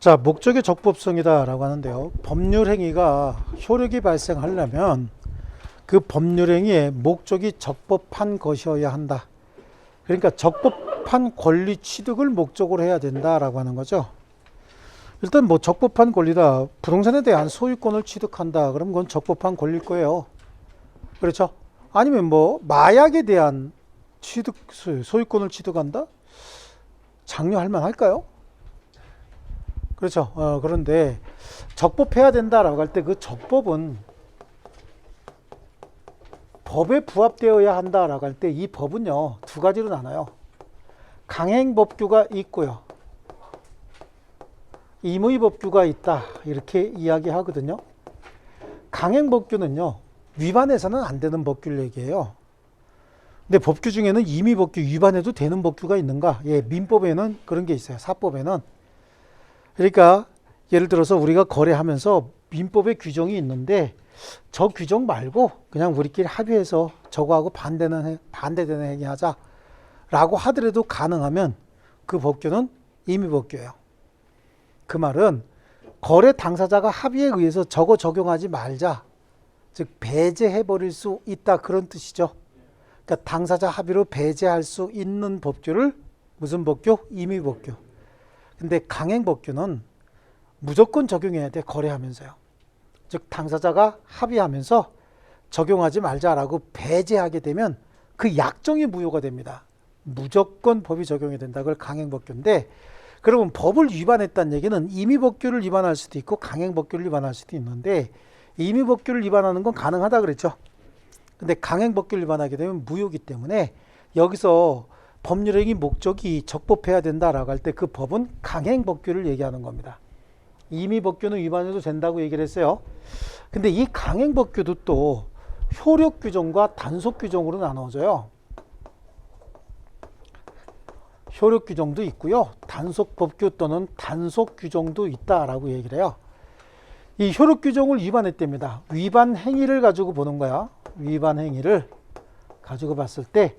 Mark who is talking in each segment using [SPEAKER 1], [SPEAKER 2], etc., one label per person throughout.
[SPEAKER 1] 자, 목적의 적법성이다라고 하는데요. 법률 행위가 효력이 발생하려면 그 법률 행위의 목적이 적법한 것이어야 한다. 그러니까 적법한 권리 취득을 목적으로 해야 된다라고 하는 거죠. 일단 뭐 적법한 권리다. 부동산에 대한 소유권을 취득한다. 그럼 그건 적법한 권리일 거예요. 그렇죠? 아니면 뭐 마약에 대한 소유권을 취득한다? 장려할 만할까요? 그렇죠. 그런데 적법해야 된다라고 할 때 그 적법은 법에 부합되어야 한다라고 할 때 이 법은요, 두 가지로 나눠요. 강행법규가 있고요. 임의법규가 있다. 이렇게 이야기하거든요. 강행법규는요, 위반해서는 안 되는 법규를 얘기해요. 근데 법규 중에는 임의법규 위반해도 되는 법규가 있는가? 예, 민법에는 그런 게 있어요. 사법에는. 그러니까 예를 들어서 우리가 거래하면서 민법의 규정이 있는데 저 규정 말고 그냥 우리끼리 합의해서 저거하고 반대되는 행위하자라고 하더라도 가능하면 그 법규는 임의법규예요. 그 말은 거래 당사자가 합의에 의해서 저거 적용하지 말자, 즉 배제해버릴 수 있다, 그런 뜻이죠. 그러니까 당사자 합의로 배제할 수 있는 법규를 무슨 법규? 임의법규. 근데 강행법규는 무조건 적용해야 돼, 거래하면서요. 즉 당사자가 합의하면서 적용하지 말자라고 배제하게 되면 그 약정이 무효가 됩니다. 무조건 법이 적용이 된다. 그걸 강행법규인데, 그러면 법을 위반했다는 얘기는 임의법규를 위반할 수도 있고 강행법규를 위반할 수도 있는데, 임의법규를 위반하는 건 가능하다 그랬죠. 근데 강행법규를 위반하게 되면 무효이기 때문에 여기서 법률행위 목적이 적법해야 된다라고 할 때 그 법은 강행법규를 얘기하는 겁니다. 임의법규는 위반해도 된다고 얘기를 했어요. 근데 이 강행법규도 또 효력규정과 단속규정으로 나눠져요. 효력규정도 있고요. 단속법규 또는 단속규정도 있다라고 얘기를 해요. 이 효력규정을 위반했답니다. 위반 행위를 가지고 보는 거야. 위반 행위를 가지고 봤을 때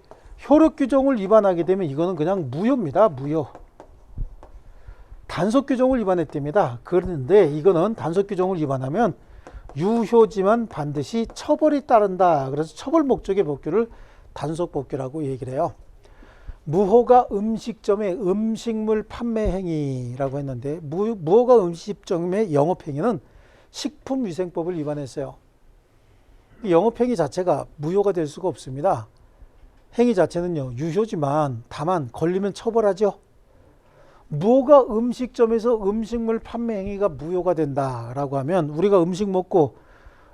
[SPEAKER 1] 효력규정을 위반하게 되면 이거는 그냥 무효입니다. 무효. 단속규정을 위반했답니다. 그런데 이거는 단속규정을 위반하면 유효지만 반드시 처벌이 따른다. 그래서 처벌 목적의 법규를 단속법규라고 얘기를 해요. 무허가 음식점의 음식물 판매 행위라고 했는데 무허가 음식점의 영업행위는 식품위생법을 위반했어요. 영업행위 자체가 무효가 될 수가 없습니다. 행위 자체는요, 유효지만 다만 걸리면 처벌하죠. 무허가 음식점에서 음식물 판매 행위가 무효가 된다라고 하면 우리가 음식 먹고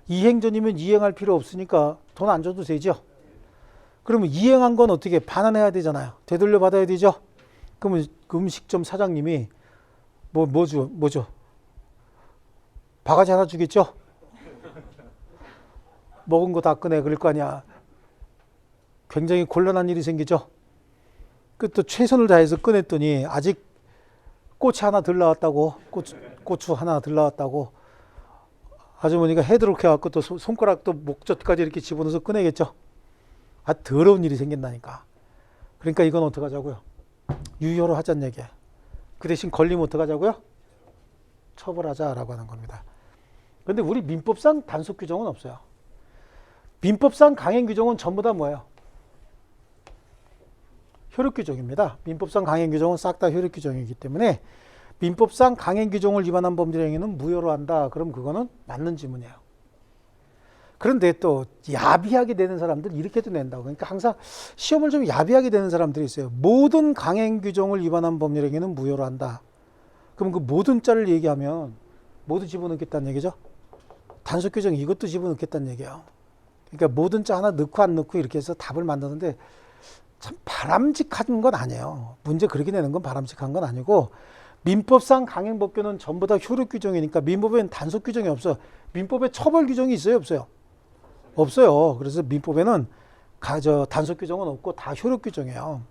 [SPEAKER 1] 이행 전이면 이행할 필요 없으니까 돈 안 줘도 되죠. 그러면 이행한 건 어떻게 반환해야 되잖아요. 되돌려 받아야 되죠. 그러면 음식점 사장님이 뭐죠? 바가지 하나 주겠죠. 먹은 거 다 꺼내 그럴 거 아니야. 굉장히 곤란한 일이 생기죠. 또 최선을 다해서 꺼냈더니 아직 꽃이 하나 덜 나왔다고, 고추 하나 덜 나왔다고 아주머니가 해드롭게 해갖고 또 손가락도 목젖까지 이렇게 집어넣어서 꺼내겠죠. 아, 더러운 일이 생긴다니까. 그러니까 이건 어떻게 하자고요? 유효로 하자는 얘기야. 그 대신 걸리면 어떻게 하자고요? 처벌하자라고 하는 겁니다. 그런데 우리 민법상 단속 규정은 없어요. 민법상 강행 규정은 전부 다 뭐예요? 효력 규정입니다. 민법상 강행 규정은 싹 다 효력 규정이기 때문에 민법상 강행 규정을 위반한 범죄 행위는 무효로 한다. 그럼 그거는 맞는 지문이에요. 그런데 또 야비하게 되는 사람들 이렇게도 낸다고. 그러니까 항상 시험을 좀 야비하게 되는 사람들이 있어요. 모든 강행 규정을 위반한 범죄 행위는 무효로 한다. 그럼 그 모든 자를 얘기하면 모두 집어넣겠다는 얘기죠. 단속 규정 이것도 집어넣겠다는 얘기예요. 그러니까 모든 자 하나 넣고 안 넣고 이렇게 해서 답을 만드는데 참 바람직한 건 아니에요. 문제 그렇게 내는 건 바람직한 건 아니고, 민법상 강행법규는 전부 다 효력 규정이니까 민법에는 단속 규정이 없어. 민법에 처벌 규정이 있어요, 없어요? 없어요. 그래서 민법에는 단속 규정은 없고 다 효력 규정이에요.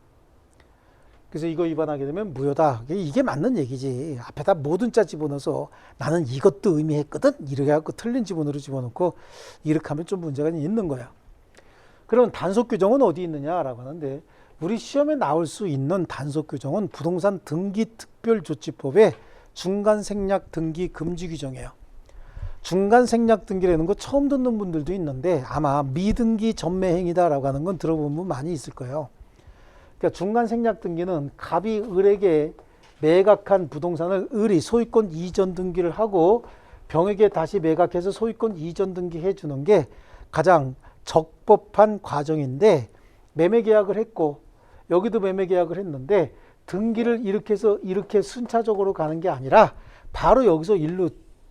[SPEAKER 1] 그래서 이거 위반하게 되면 무효다. 이게 맞는 얘기지. 앞에다 모든 자 집어넣어서 나는 이것도 의미했거든, 이렇게 해갖고 틀린 지문으로 집어넣고 이렇게 하면 좀 문제가 있는 거야. 그럼 단속 규정은 어디 있느냐라고 하는데, 우리 시험에 나올 수 있는 단속 규정은 부동산 등기특별조치법에 중간 생략 등기 금지 규정이에요. 중간 생략 등기라는 거 처음 듣는 분들도 있는데 아마 미등기 전매 행위다라고 하는 건 들어본 분 많이 있을 거예요. 그러니까 중간 생략 등기는 갑이 을에게 매각한 부동산을 을이 소유권 이전 등기를 하고 병에게 다시 매각해서 소유권 이전 등기해 주는 게 가장 적법한 과정인데, 매매 계약을 했고 여기도 매매 계약을 했는데 등기를 이렇게 해서 이렇게 순차적으로 가는 게 아니라 바로 여기서 일로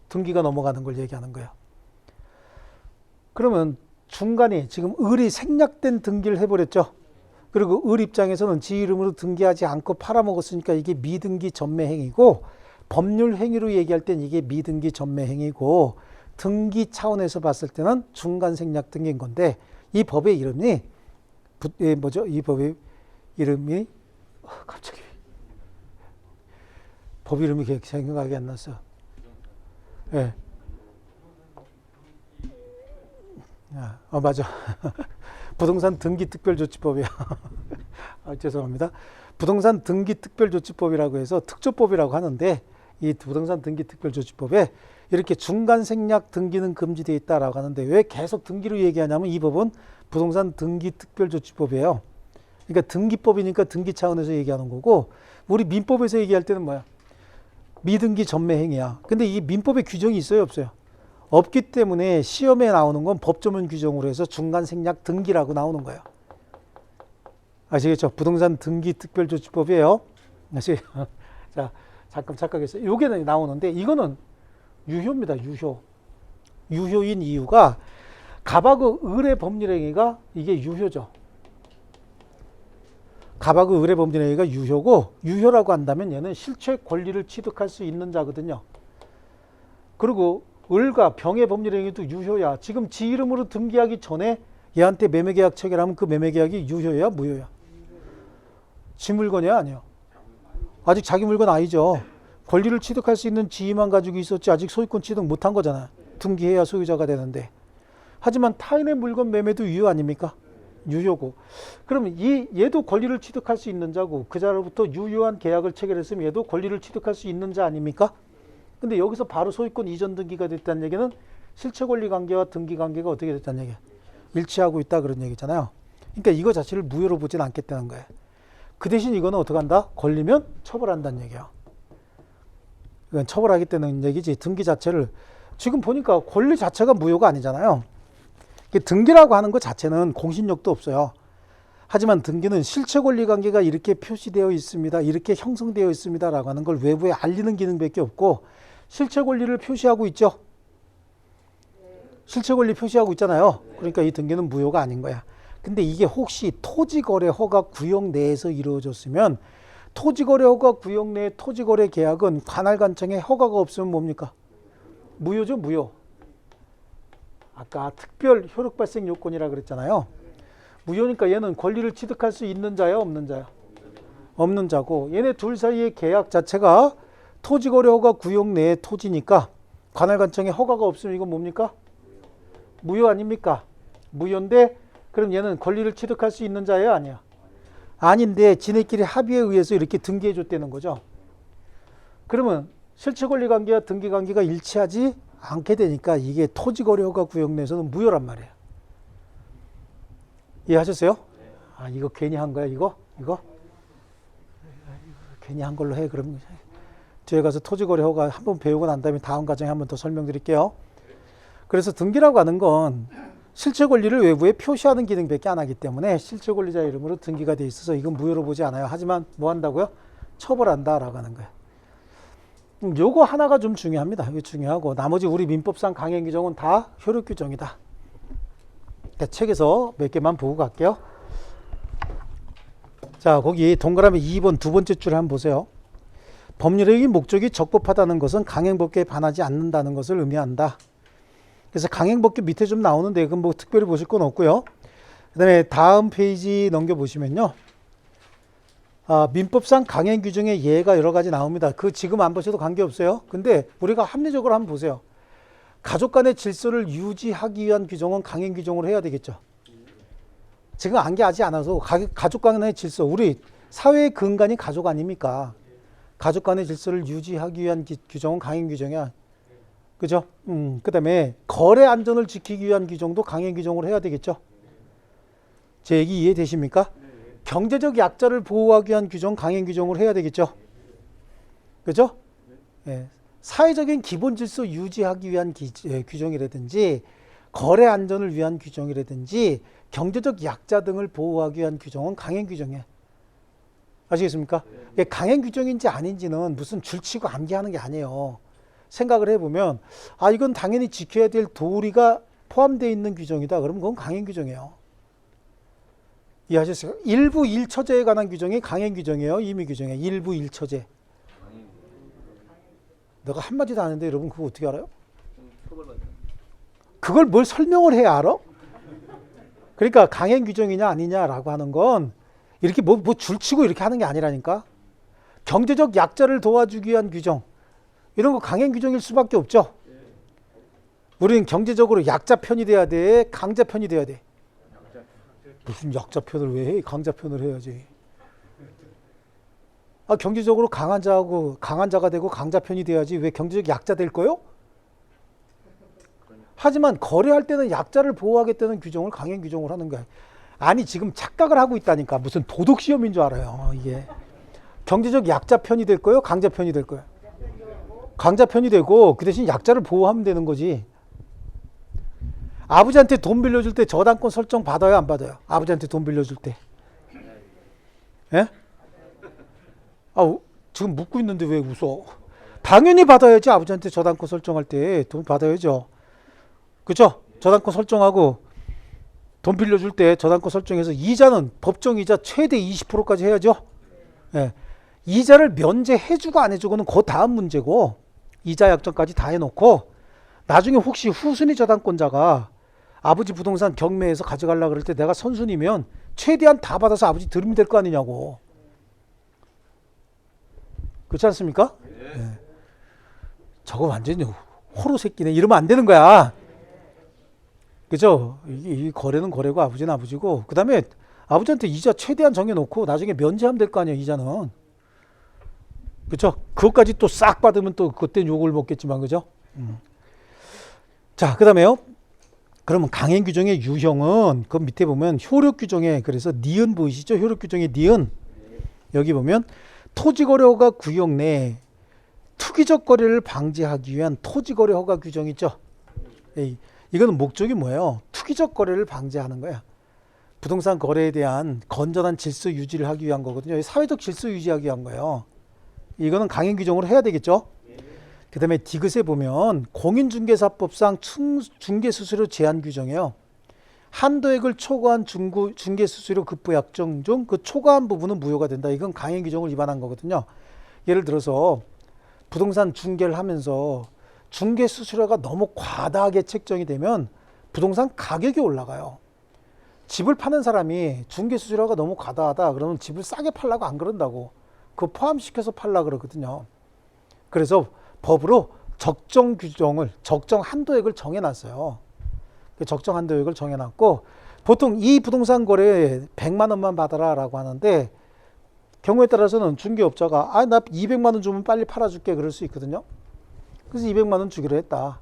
[SPEAKER 1] 등기가 넘어가는 걸 얘기하는 거예요. 그러면 중간에 지금 을이 생략된 등기를 해버렸죠. 그리고 을 입장에서는 지 이름으로 등기하지 않고 팔아먹었으니까 이게 미등기 전매 행위고, 법률 행위로 얘기할 땐 이게 미등기 전매 행위고, 등기 차원에서 봤을 때는 중간 생략 등기인 건데, 이 법의 이름이 이 법의 이름이 갑자기 법 이름이 생각이 안 났어. 예. 맞아. 부동산 등기특별조치법이야. 죄송합니다. 부동산 등기특별조치법이라고 해서 특조법이라고 하는데, 이 부동산 등기특별조치법에 이렇게 중간 생략 등기는 금지되어 있다라고 하는데, 왜 계속 등기로 얘기하냐면 이 법은 부동산 등기특별조치법이에요. 그러니까 등기법이니까 등기 차원에서 얘기하는 거고, 우리 민법에서 얘기할 때는 뭐야? 미등기 전매 행위야. 근데 이 민법에 규정이 있어요, 없어요? 없기 때문에 시험에 나오는 건 법조문 규정으로 해서 중간 생략 등기라고 나오는 거예요. 아시겠죠? 부동산 등기특별조치법이에요. 아시겠죠? 자, 잠깐 착각했어요. 요게 나오는데 이거는 유효입니다. 유효. 유효인 이유가 갑하고 을의 법률행위가 이게 유효죠. 갑하고 을의 법률행위가 유효고, 유효라고 한다면 얘는 실체 권리를 취득할 수 있는 자거든요. 그리고 을과 병의 법률행위도 유효야. 지금 지 이름으로 등기하기 전에 얘한테 매매계약 체결하면 그 매매계약이 유효야, 무효야? 지 물건이야, 아니요? 아직 자기 물건 아니죠. 권리를 취득할 수 있는 지위만 가지고 있었지 아직 소유권 취득 못한 거잖아요. 등기해야 소유자가 되는데. 하지만 타인의 물건 매매도 유효 아닙니까? 유효고. 그러면 얘도 권리를 취득할 수 있는 자고, 그 자로부터 유효한 계약을 체결했으면 얘도 권리를 취득할 수 있는 자 아닙니까? 근데 여기서 바로 소유권 이전 등기가 됐다는 얘기는 실체 권리 관계와 등기 관계가 어떻게 됐다는 얘기야? 일치하고 있다, 그런 얘기잖아요. 그러니까 이거 자체를 무효로 보진 않겠다는 거예요. 그 대신 이거는 어떻게 한다? 걸리면 처벌한다는 얘기야. 이건 처벌하겠다는 얘기지. 등기 자체를 지금 보니까 권리 자체가 무효가 아니잖아요. 등기라고 하는 것 자체는 공신력도 없어요. 하지만 등기는 실체 권리 관계가 이렇게 표시되어 있습니다, 이렇게 형성되어 있습니다 라고 하는 걸 외부에 알리는 기능밖에 없고, 실체 권리를 표시하고 있죠. 실체 권리 표시하고 있잖아요. 그러니까 이 등기는 무효가 아닌 거야. 근데 이게 혹시 토지거래 허가 구역 내에서 이루어졌으면, 토지거래 허가 구역 내의 토지거래 계약은 관할관청에 허가가 없으면 뭡니까? 무효죠, 무효. 아까 특별 효력 발생 요건이라 그랬잖아요. 무효니까 얘는 권리를 취득할 수 있는 자야, 없는 자야? 없는 자고, 얘네 둘 사이의 계약 자체가 토지거래 허가 구역 내의 토지니까 관할관청에 허가가 없으면 이건 뭡니까? 무효 아닙니까? 무효인데, 그럼 얘는 권리를 취득할 수 있는 자야, 아니야? 아닌데 지네끼리 합의에 의해서 이렇게 등기해 줬다는 거죠. 그러면 실체 권리 관계와 등기 관계가 일치하지 않게 되니까 이게 토지거래 허가 구역 내에서는 무효란 말이에요. 이해하셨어요? 아, 이거 괜히 한 거야, 이거? 괜히 한 걸로 해, 그럼. 뒤에 가서 토지거래 허가 한번 배우고 난 다음에 다음 과정에 한번 더 설명드릴게요. 그래서 등기라고 하는 건 실체 권리를 외부에 표시하는 기능밖에 안 하기 때문에 실체 권리자 이름으로 등기가 돼 있어서 이건 무효로 보지 않아요. 하지만 뭐 한다고요? 처벌한다라고 하는 거예요. 요거 하나가 좀 중요합니다. 이게 중요하고, 나머지 우리 민법상 강행 규정은 다 효력 규정이다. 책에서 몇 개만 보고 갈게요. 자, 거기 동그라미 2번 두 번째 줄 한번 보세요. 법률행위 목적이 적법하다는 것은 강행법규에 반하지 않는다는 것을 의미한다. 그래서 강행법규 밑에 좀 나오는데 그건 뭐 특별히 보실 건 없고요. 그 다음에 다음 페이지 넘겨보시면요. 민법상 강행 규정의 예가 여러 가지 나옵니다. 그 지금 안 보셔도 관계없어요. 근데 우리가 합리적으로 한번 보세요. 가족 간의 질서를 유지하기 위한 규정은 강행 규정으로 해야 되겠죠. 지금 안게하지 않아서 가족 간의 질서, 우리 사회의 근간이 가족 아닙니까? 가족 간의 질서를 유지하기 위한 규정은 강행 규정이야. 그죠? 그 다음에 거래 안전을 지키기 위한 규정도 강행 규정으로 해야 되겠죠? 제 얘기 이해되십니까? 경제적 약자를 보호하기 위한 규정 강행 규정으로 해야 되겠죠? 그죠? 예. 사회적인 기본 질서 유지하기 위한 규정이라든지 거래 안전을 위한 규정이라든지 경제적 약자 등을 보호하기 위한 규정은 강행 규정이에요. 아시겠습니까? 예, 강행 규정인지 아닌지는 무슨 줄치고 암기하는 게 아니에요. 생각을 해보면 아 이건 당연히 지켜야 될 도리가 포함되어 있는 규정이다. 그러면 그건 강행 규정이에요. 이해하셨어요? 일부 일처제에 관한 규정이 강행 규정이에요. 임의 규정이에요. 일부 일처제. 내가 한마디도 안 했는데 여러분 그거 어떻게 알아요? 그걸 뭘 설명을 해야 알아? 그러니까 강행 규정이냐 아니냐라고 하는 건 이렇게 뭐 줄치고 이렇게 하는 게 아니라니까. 경제적 약자를 도와주기 위한 규정 이런 거 강행 규정일 수밖에 없죠. 우리는 경제적으로 약자 편이 돼야 돼, 강자 편이 돼야 돼. 무슨 약자 편을 왜 해? 강자 편을 해야지. 아, 경제적으로 강한 자가 되고 강자 편이 돼야지 왜 경제적 약자 될 거요? 하지만 거래할 때는 약자를 보호하겠다는 규정을 강행 규정을 하는 거야. 아니 지금 착각을 하고 있다니까. 무슨 도덕 시험인 줄 알아요. 이게 경제적 약자 편이 될 거요? 강자 편이 될 거요? 강자 편이 되고 그 대신 약자를 보호하면 되는 거지. 아버지한테 돈 빌려줄 때 저당권 설정 받아요, 안 받아요? 아버지한테 돈 빌려줄 때. 예? 아, 지금 묻고 있는데 왜 웃어? 당연히 받아야지. 아버지한테 저당권 설정할 때 돈 받아야죠. 그죠? 저당권 설정하고 돈 빌려줄 때 저당권 설정해서 이자는 법정 이자 최대 20%까지 해야죠. 예. 이자를 면제해주고 안 해주고는 그 다음 문제고 이자 약정까지 다 해놓고 나중에 혹시 후순위 저당권자가 아버지 부동산 경매에서 가져가려고 그럴 때 내가 선순위면 최대한 다 받아서 아버지 들으면 될 거 아니냐고. 그렇지 않습니까? 네. 저거 완전히 호로 새끼네. 이러면 안 되는 거야. 그죠? 이 거래는 거래고 아버지는 아버지고 그 다음에 아버지한테 이자 최대한 정해놓고 나중에 면제하면 될 거 아니야. 이자는. 그죠? 그것까지 또 싹 받으면 또 그때 욕을 먹겠지만 그죠? 자, 그 다음에요. 그러면 강행 규정의 유형은 그 밑에 보면 효력 규정에 그래서 니은 보이시죠? 효력 규정의 니은. 여기 보면 토지거래허가 구역 내 투기적 거래를 방지하기 위한 토지거래 허가 규정 있죠? 이거는 목적이 뭐예요? 투기적 거래를 방지하는 거야. 부동산 거래에 대한 건전한 질서 유지를 하기 위한 거거든요. 사회적 질서 유지하기 위한 거예요. 이거는 강행 규정으로 해야 되겠죠? 그 다음에 디귿에 보면 공인중개사법상 중개수수료 제한 규정이에요. 한도액을 초과한 중개수수료 급부 약정 중 그 초과한 부분은 무효가 된다. 이건 강행 규정을 위반한 거거든요. 예를 들어서 부동산 중개를 하면서 중개수수료가 너무 과다하게 책정이 되면 부동산 가격이 올라가요. 집을 파는 사람이 중개수수료가 너무 과다하다 그러면 집을 싸게 팔라고 안 그런다고. 그거 포함시켜서 팔라 그러거든요. 그래서 법으로 적정 규정을 적정 한도액을 정해놨어요. 적정 한도액을 정해놨고 보통 이 부동산 거래에 100만 원만 받아라 라고 하는데 경우에 따라서는 중개업자가 나 200만 원 주면 빨리 팔아줄게 그럴 수 있거든요. 그래서 200만 원 주기로 했다.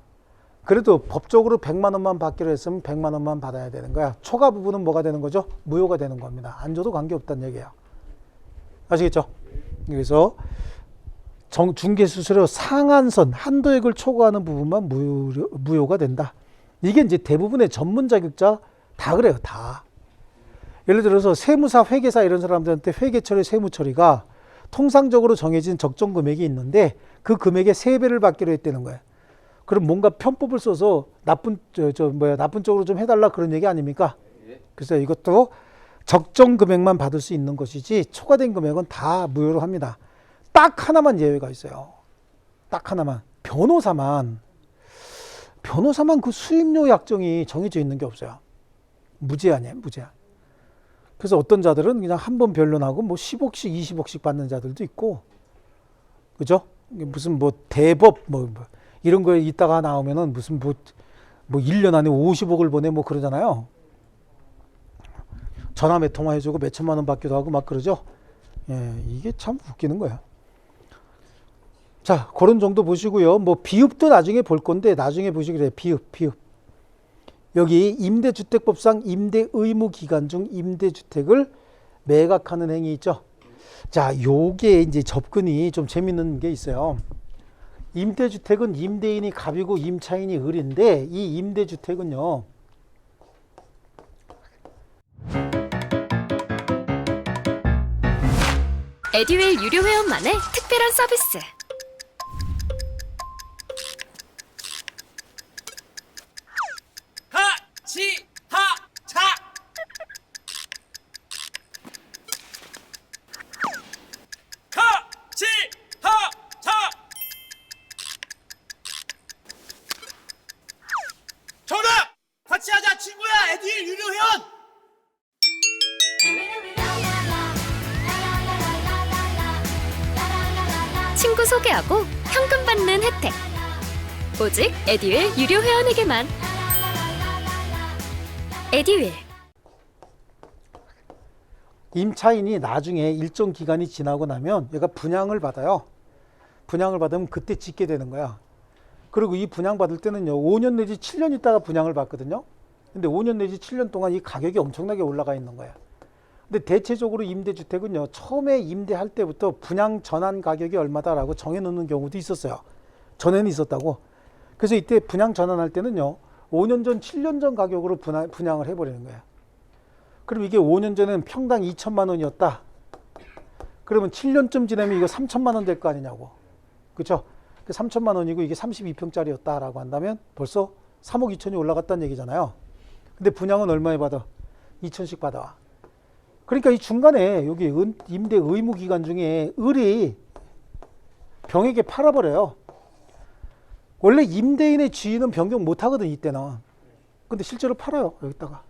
[SPEAKER 1] 그래도 법적으로 100만 원만 받기로 했으면 100만 원만 받아야 되는 거야. 초과 부분은 뭐가 되는 거죠? 무효가 되는 겁니다. 안 줘도 관계없다는 얘기예요. 아시겠죠? 그래서 중개수수료 상한선 한도액을 초과하는 부분만 무효가 된다. 이게 이제 대부분의 전문 자격자 다 그래요. 다. 예를 들어서 세무사, 회계사 이런 사람들한테 회계처리, 세무처리가 통상적으로 정해진 적정 금액이 있는데 그 금액의 3배를 받기로 했다는 거예요. 그럼 뭔가 편법을 써서 나쁜 쪽으로 좀 해달라 그런 얘기 아닙니까? 그래서 이것도 적정 금액만 받을 수 있는 것이지 초과된 금액은 다 무효로 합니다. 딱 하나만 예외가 있어요. 딱 하나만. 변호사만 그 수임료 약정이 정해져 있는 게 없어요. 무제한이에요, 무제한. 그래서 어떤 자들은 그냥 한 번 변론하고 뭐 10억씩, 20억씩 받는 자들도 있고, 그죠? 무슨 뭐 대법 이런 거에 있다가 나오면은 무슨 뭐 1년 안에 50억을 보내 뭐 그러잖아요. 전화 몇 통화 해주고 몇 천만 원 받기도 하고 막 그러죠. 예, 이게 참 웃기는 거야. 자, 그런 정도 보시고요. 뭐 비읍도 나중에 볼 건데 나중에 보시기 그래요. 비읍. 여기 임대주택법상 임대 의무 기간 중 임대주택을 매각하는 행위 있죠. 자, 요게 이제 접근이 좀 재밌는 게 있어요. 임대주택은 임대인이 갑이고 임차인이 을인데 이 임대주택은요.
[SPEAKER 2] 에듀윌 유료 회원만의 특별한 서비스.
[SPEAKER 3] 하치하차 하치하차 정답! 같이 하자 친구야 에듀윌 유료 회원
[SPEAKER 2] 친구 소개하고 현금 받는 혜택. 오직 에듀윌 유료 회원에게만. 에듀윌.
[SPEAKER 1] 임차인이 나중에 일정 기간이 지나고 나면 얘가 분양을 받아요. 분양을 받으면 그때 짓게 되는 거야. 그리고 이 분양 받을 때는요, 5년 내지 7년 있다가 분양을 받거든요. 근데 5년 내지 7년 동안 이 가격이 엄청나게 올라가 있는 거야. 근데 대체적으로 임대주택은요, 처음에 임대할 때부터 분양 전환 가격이 얼마다라고 정해놓는 경우도 있었어요. 전에는 있었다고. 그래서 이때 분양 전환할 때는요, 5년 전, 7년 전 가격으로 분양을 해버리는 거야. 그럼 이게 5년 전에는 평당 2천만 원이었다. 그러면 7년쯤 지나면 이거 3천만 원 될 거 아니냐고. 그렇죠? 3천만 원이고 이게 32평짜리였다라고 한다면 벌써 3억 2천이 올라갔다는 얘기잖아요. 근데 분양은 얼마에 받아? 2천씩 받아와. 그러니까 이 중간에 여기 임대 의무 기간 중에 을이 병에게 팔아버려요. 원래 임대인의 지위는 변경 못 하거든, 이때는. 근데 실제로 팔아요, 여기다가.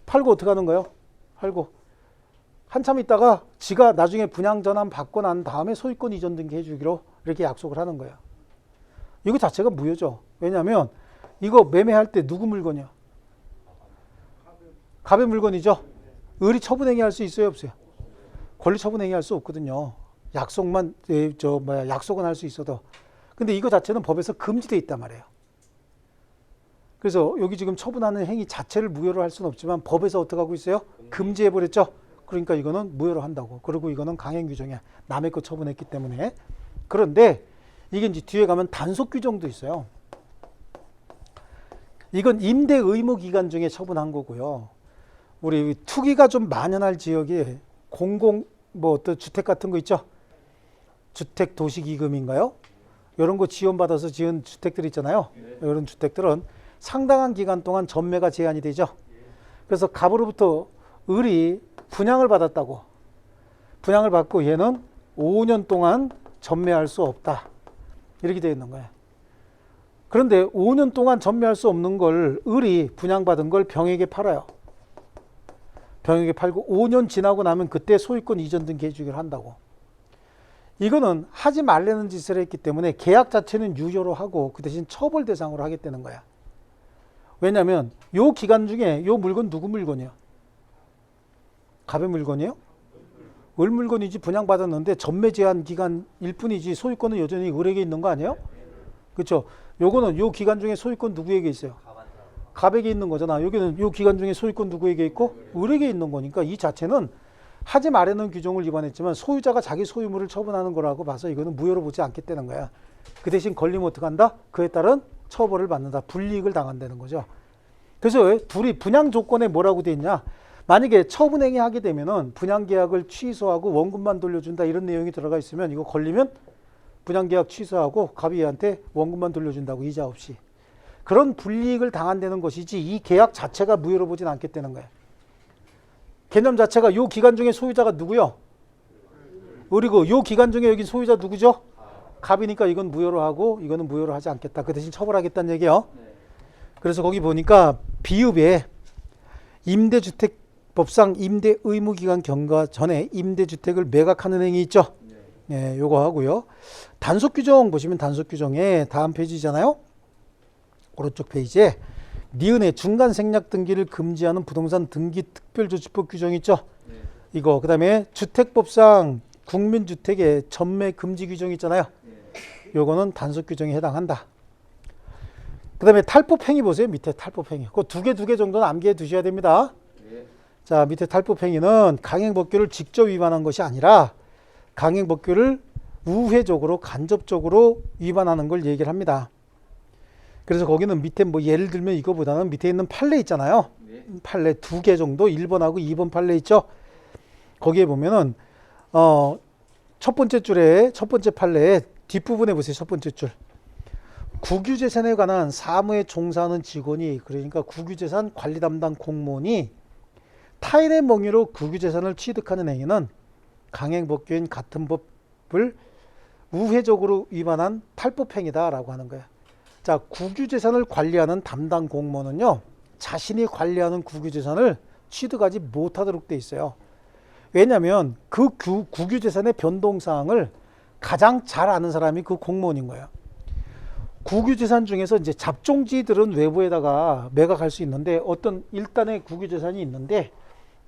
[SPEAKER 1] 팔고 어떻게 하는 거예요? 팔고. 한참 있다가 지가 나중에 분양 전환 받고 난 다음에 소유권 이전 등기 해주기로 이렇게 약속을 하는 거예요. 이거 자체가 무효죠. 왜냐하면 이거 매매할 때 누구 물건이야? 갑의 물건이죠. 을이 처분행위 할 수 있어요, 없어요? 권리 처분행위 할 수 없거든요. 약속만 약속은 할 수 있어도. 근데 이거 자체는 법에서 금지되어 있단 말이에요. 그래서 여기 지금 처분하는 행위 자체를 무효로 할 수는 없지만 법에서 어떻게 하고 있어요? 금지해 버렸죠. 그러니까 이거는 무효로 한다고. 그리고 이거는 강행 규정이야. 남의 거 처분했기 때문에. 그런데 이게 이제 뒤에 가면 단속 규정도 있어요. 이건 임대 의무 기간 중에 처분한 거고요. 우리 투기가 좀 만연할 지역에 어떤 주택 같은 거 있죠? 주택 도시기금인가요? 이런 거 지원받아서 지은 주택들 있잖아요. 이런 주택들은 상당한 기간 동안 전매가 제한이 되죠. 그래서 갑으로부터 을이 분양을 받았다고. 분양을 받고 얘는 5년 동안 전매할 수 없다. 이렇게 되어 있는 거예요. 그런데 5년 동안 전매할 수 없는 걸 을이 분양받은 걸 병에게 팔아요. 병에게 팔고 5년 지나고 나면 그때 소유권 이전 등기 해주기를 한다고. 이거는 하지 말라는 짓을 했기 때문에 계약 자체는 유효로 하고 그 대신 처벌 대상으로 하겠다는 거야. 왜냐하면 요 기간 중에 요 물건 누구 물건이야? 갑의 물건이에요? 을 물건이지. 분양받았는데 전매 제한 기간일 뿐이지 소유권은 여전히 을에게 있는 거 아니에요? 그렇죠? 요거는 요 기간 중에 소유권 누구에게 있어요? 갑에게 있는 거잖아. 여기는 요 기간 중에 소유권 누구에게 있고? 을에게 있는 거니까 이 자체는 하지 말라는 규정을 위반했지만 소유자가 자기 소유물을 처분하는 거라고 봐서 이거는 무효로 보지 않겠다는 거야. 그 대신 걸리면 어떻게 한다? 그에 따른 처벌을 받는다. 불이익을 당한다는 거죠. 그래서 둘이 분양 조건에 뭐라고 돼 있냐? 만약에 처분행위 하게 되면은 분양계약을 취소하고 원금만 돌려준다 이런 내용이 들어가 있으면 이거 걸리면 분양계약 취소하고 갑이 얘한테 원금만 돌려준다고 이자 없이. 그런 불이익을 당한다는 것이지 이 계약 자체가 무효로 보진 않겠다는 거야. 개념 자체가 요 기간 중에 소유자가 누구요? 을이고 요 기간 중에 여기 소유자 누구죠? 갑이니까 이건 무효로 하고 이거는 무효로 하지 않겠다. 그 대신 처벌하겠다는 얘기예요. 그래서 거기 보니까 비읍에 임대주택법상 임대 의무 기간 경과 전에 임대주택을 매각하는 행위 있죠? 네, 요거 하고요. 단속 규정 보시면 단속 규정에 다음 페이지잖아요. 오른쪽 페이지에 니은의 중간 생략 등기를 금지하는 부동산 등기 특별조치법 규정 있죠? 이거 그다음에 주택법상 국민주택의 전매 금지 규정 있잖아요. 요거는 단속 규정에 해당한다. 그 다음에 탈법행위 보세요. 밑에 탈법행위. 그 두 개 정도는 암기해 두셔야 됩니다. 자, 밑에 탈법행위는 강행법규를 직접 위반한 것이 아니라 강행법규를 우회적으로 간접적으로 위반하는 걸 얘기를 합니다. 그래서 거기는 밑에 뭐 예를 들면 이거보다는 밑에 있는 판례 있잖아요. 판례 두 개 정도 1번하고 2번 판례 있죠. 거기에 보면은 첫 번째 줄에 첫 번째 판례의 뒷부분에 보세요. 첫 번째 줄. 국유재산에 관한 사무에 종사하는 직원이, 그러니까 국유재산 관리 담당 공무원이 타인의 명의로 국유재산을 취득하는 행위는 강행법규인 같은 법을 우회적으로 위반한 탈법행위다라고 하는 거예요. 자, 국유재산을 관리하는 담당 공무원은요, 자신이 관리하는 국유재산을 취득하지 못하도록 돼 있어요. 왜냐하면 그 국유재산의 변동사항을 가장 잘 아는 사람이 그 공무원인 거예요. 국유재산 중에서 이제 잡종지들은 외부에다가 매각할 수 있는데 어떤 일단의 국유재산이 있는데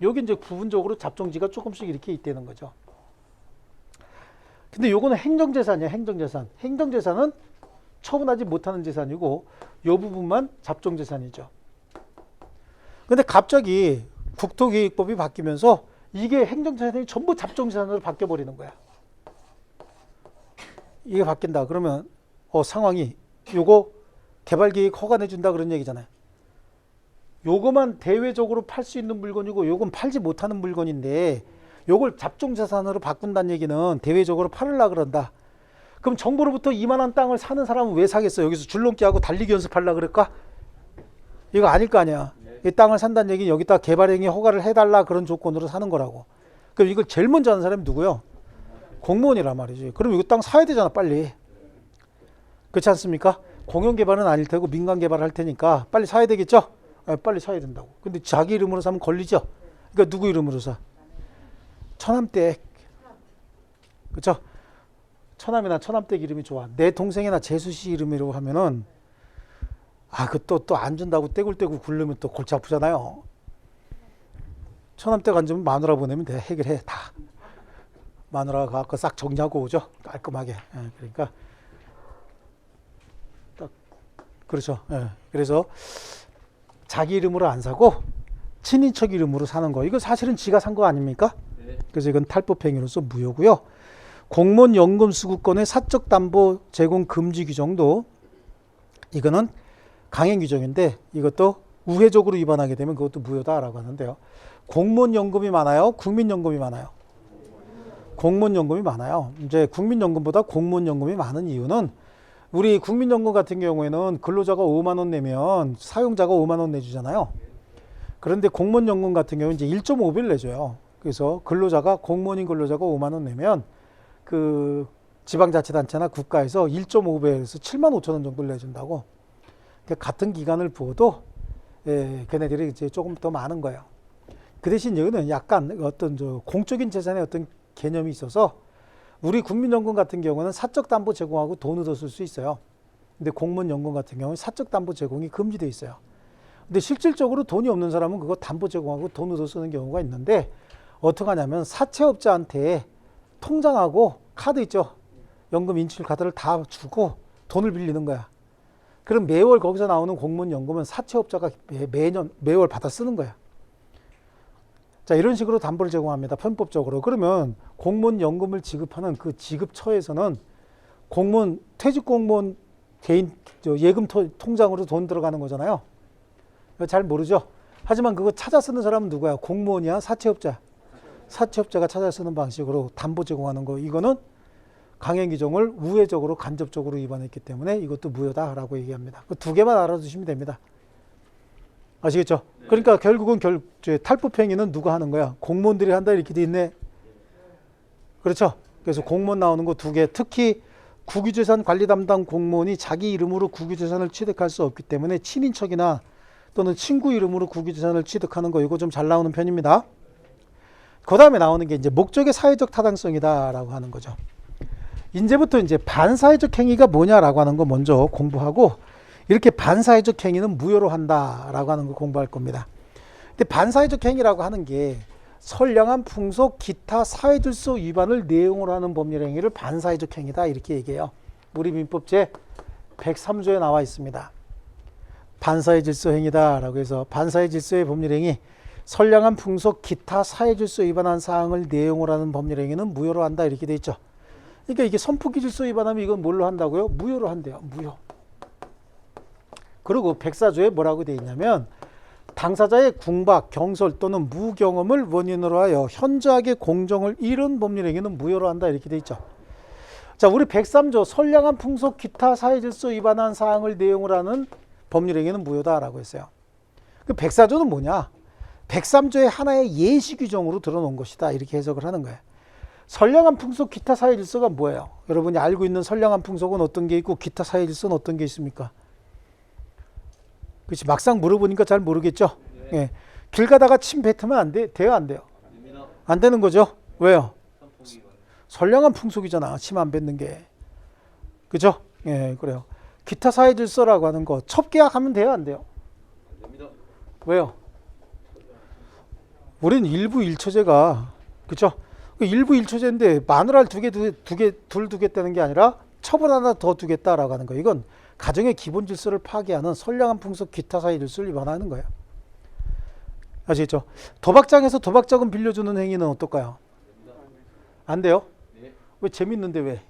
[SPEAKER 1] 여기 이제 부분적으로 잡종지가 조금씩 이렇게 있다는 거죠. 근데 요거는 행정재산이에요. 행정재산. 행정재산은 처분하지 못하는 재산이고 요 부분만 잡종재산이죠. 근데 갑자기 국토기획법이 바뀌면서 이게 행정재산이 전부 잡종재산으로 바뀌어버리는 거야. 이게 바뀐다. 그러면 상황이 요거 개발계획 허가내준다 그런 얘기잖아요. 요거만 대외적으로 팔 수 있는 물건이고 요건 팔지 못하는 물건인데 요걸 잡종재산으로 바꾼다는 얘기는 대외적으로 팔으려고 그런다. 그럼 정부로부터 이만한 땅을 사는 사람은 왜 사겠어? 여기서 줄넘기하고 달리기 연습하려고 그럴까? 이거 아닐 거 아니야. 이 땅을 산다는 얘기는 여기다 개발행위 허가를 해달라 그런 조건으로 사는 거라고. 그럼 이걸 제일 먼저 하는 사람이 누구요? 공무원이란 말이지. 그럼 이거 땅 사야 되잖아, 빨리. 그렇지 않습니까? 공영개발은 아닐 테고 민간개발을 할 테니까 빨리 사야 되겠죠? 빨리 사야 된다고. 근데 자기 이름으로 사면 걸리죠? 그러니까 누구 이름으로 사? 처남댁. 그렇죠? 처남이나 처남댁 이름이 좋아. 내 동생이나 재수씨 이름으로 하면은 그 또 안 준다고 떼굴떼굴 굴르면 또 골치 아프잖아요. 처남댁 안 주면 마누라 보내면 돼. 해결해 다. 마누라가 갖고 싹 정리하고 오죠. 깔끔하게. 그러니까 딱 그렇죠. 그래서 자기 이름으로 안 사고 친인척 이름으로 사는 거. 이거 사실은 지가 산 거 아닙니까? 그래서 이건 탈법행위로서 무효고요. 공무원 연금 수급권의 사적 담보 제공 금지 규정도 이거는 강행 규정인데 이것도 우회적으로 위반하게 되면 그것도 무효다라고 하는데요. 공무원 연금이 많아요? 국민연금이 많아요? 공무원 연금이 많아요. 이제 국민연금보다 공무원 연금이 많은 이유는 우리 국민연금 같은 경우에는 근로자가 5만 원 내면 사용자가 5만 원 내주잖아요. 그런데 공무원 연금 같은 경우는 이제 1.5배를 내줘요. 그래서 근로자가 공무원인 근로자가 5만 원 내면 그 지방자치단체나 국가에서 1.5배에서 7만 5천 원 정도를 내준다고. 그러니까 같은 기간을 부어도 걔네들이 이제 조금 더 많은 거예요. 그 대신 여기는 약간 어떤 공적인 재산의 어떤 개념이 있어서 우리 국민연금 같은 경우는 사적 담보 제공하고 돈을 더 쓸 수 있어요. 근데 공무원 연금 같은 경우는 사적 담보 제공이 금지되어 있어요. 근데 실질적으로 돈이 없는 사람은 그거 담보 제공하고 돈을 더 쓰는 경우가 있는데 어떻게 하냐면 사채업자한테 통장하고 카드 있죠. 연금 인출 카드를 다 주고 돈을 빌리는 거야. 그럼 매월 거기서 나오는 공무원 연금은 사채업자가 매월 받아 쓰는 거야. 자, 이런 식으로 담보를 제공합니다. 편법적으로. 그러면 공무원 연금을 지급하는 그 지급처에서는 공무원 퇴직 공무원 개인 예금 통장으로 돈 들어가는 거잖아요. 잘 모르죠. 하지만 그거 찾아 쓰는 사람은 누구야? 공무원이야? 사채업자? 사채업자가 찾아 쓰는 방식으로 담보 제공하는 거. 이거는 강행 규정을 우회적으로 간접적으로 위반했기 때문에 이것도 무효다라고 얘기합니다. 그 두 개만 알아두시면 됩니다. 아시겠죠? 네. 그러니까 결국은 탈법행위는 누가 하는 거야? 공무원들이 한다 이렇게 돼 있네. 그렇죠? 그래서 공무원 나오는 거 두 개. 특히 국유재산 관리 담당 공무원이 자기 이름으로 국유재산을 취득할 수 없기 때문에 친인척이나 또는 친구 이름으로 국유재산을 취득하는 거 이거 좀 잘 나오는 편입니다. 그 다음에 나오는 게 이제 목적의 사회적 타당성이다라고 하는 거죠. 이제부터 이제 반사회적 행위가 뭐냐라고 하는 거 먼저 공부하고 이렇게 반사회적 행위는 무효로 한다라고 하는 거 공부할 겁니다. 근데 반사회적 행위라고 하는 게 선량한 풍속, 기타 사회질서 위반을 내용으로 하는 법률 행위를 반사회적 행위다 이렇게 얘기해요. 우리 민법 제 103조에 나와 있습니다. 반사의 질서 행위다라고 해서 반사의 질서의 법률 행위, 선량한 풍속 기타 사회 질서 위반한 사항을 내용으로 하는 법률 행위는 무효로 한다 이렇게 돼 있죠. 그러니까 이게 선풍기 질서 위반하면 이건 뭘로 한다고요? 무효로 한대요. 무효. 그리고 104조에 뭐라고 돼 있냐면 당사자의 궁박, 경솔 또는 무경험을 원인으로 하여 현저하게 공정을 잃은 법률 행위는 무효로 한다 이렇게 돼 있죠. 자, 우리 103조 선량한 풍속 기타 사회 질서 위반한 사항을 내용으로 하는 법률 행위는 무효다라고 했어요. 그 104조는 뭐냐? 103조의 하나의 예시 규정으로 들어놓은 것이다 이렇게 해석을 하는 거예요. 선량한 풍속 기타 사회 질서가 뭐예요? 여러분이 알고 있는 선량한 풍속은 어떤 게 있고 기타 사회 질서는 어떤 게 있습니까? 그렇지, 막상 물어보니까 잘 모르겠죠. 네. 예. 길 가다가 침 뱉으면 안 돼? 돼요, 안 돼요? 안 되는 거죠. 왜요? 선량한 풍속이잖아, 침 안 뱉는 게. 그죠? 예, 그래요. 기타 사회 질서라고 하는 거 첩계약하면 돼요, 안 돼요? 왜요? 우린 일부 일처제가, 그죠? 일부 일처제인데 마누라를 둘 두겠다는 게 아니라 첩을 하나 더 두겠다라고 하는 거. 이건 가정의 기본 질서를 파괴하는 선량한 풍속 기타 사회 질서를 위반하는 거예요. 아시겠죠? 도박장에서 도박자금 빌려주는 행위는 어떨까요? 안 돼요? 왜? 재밌는데 왜?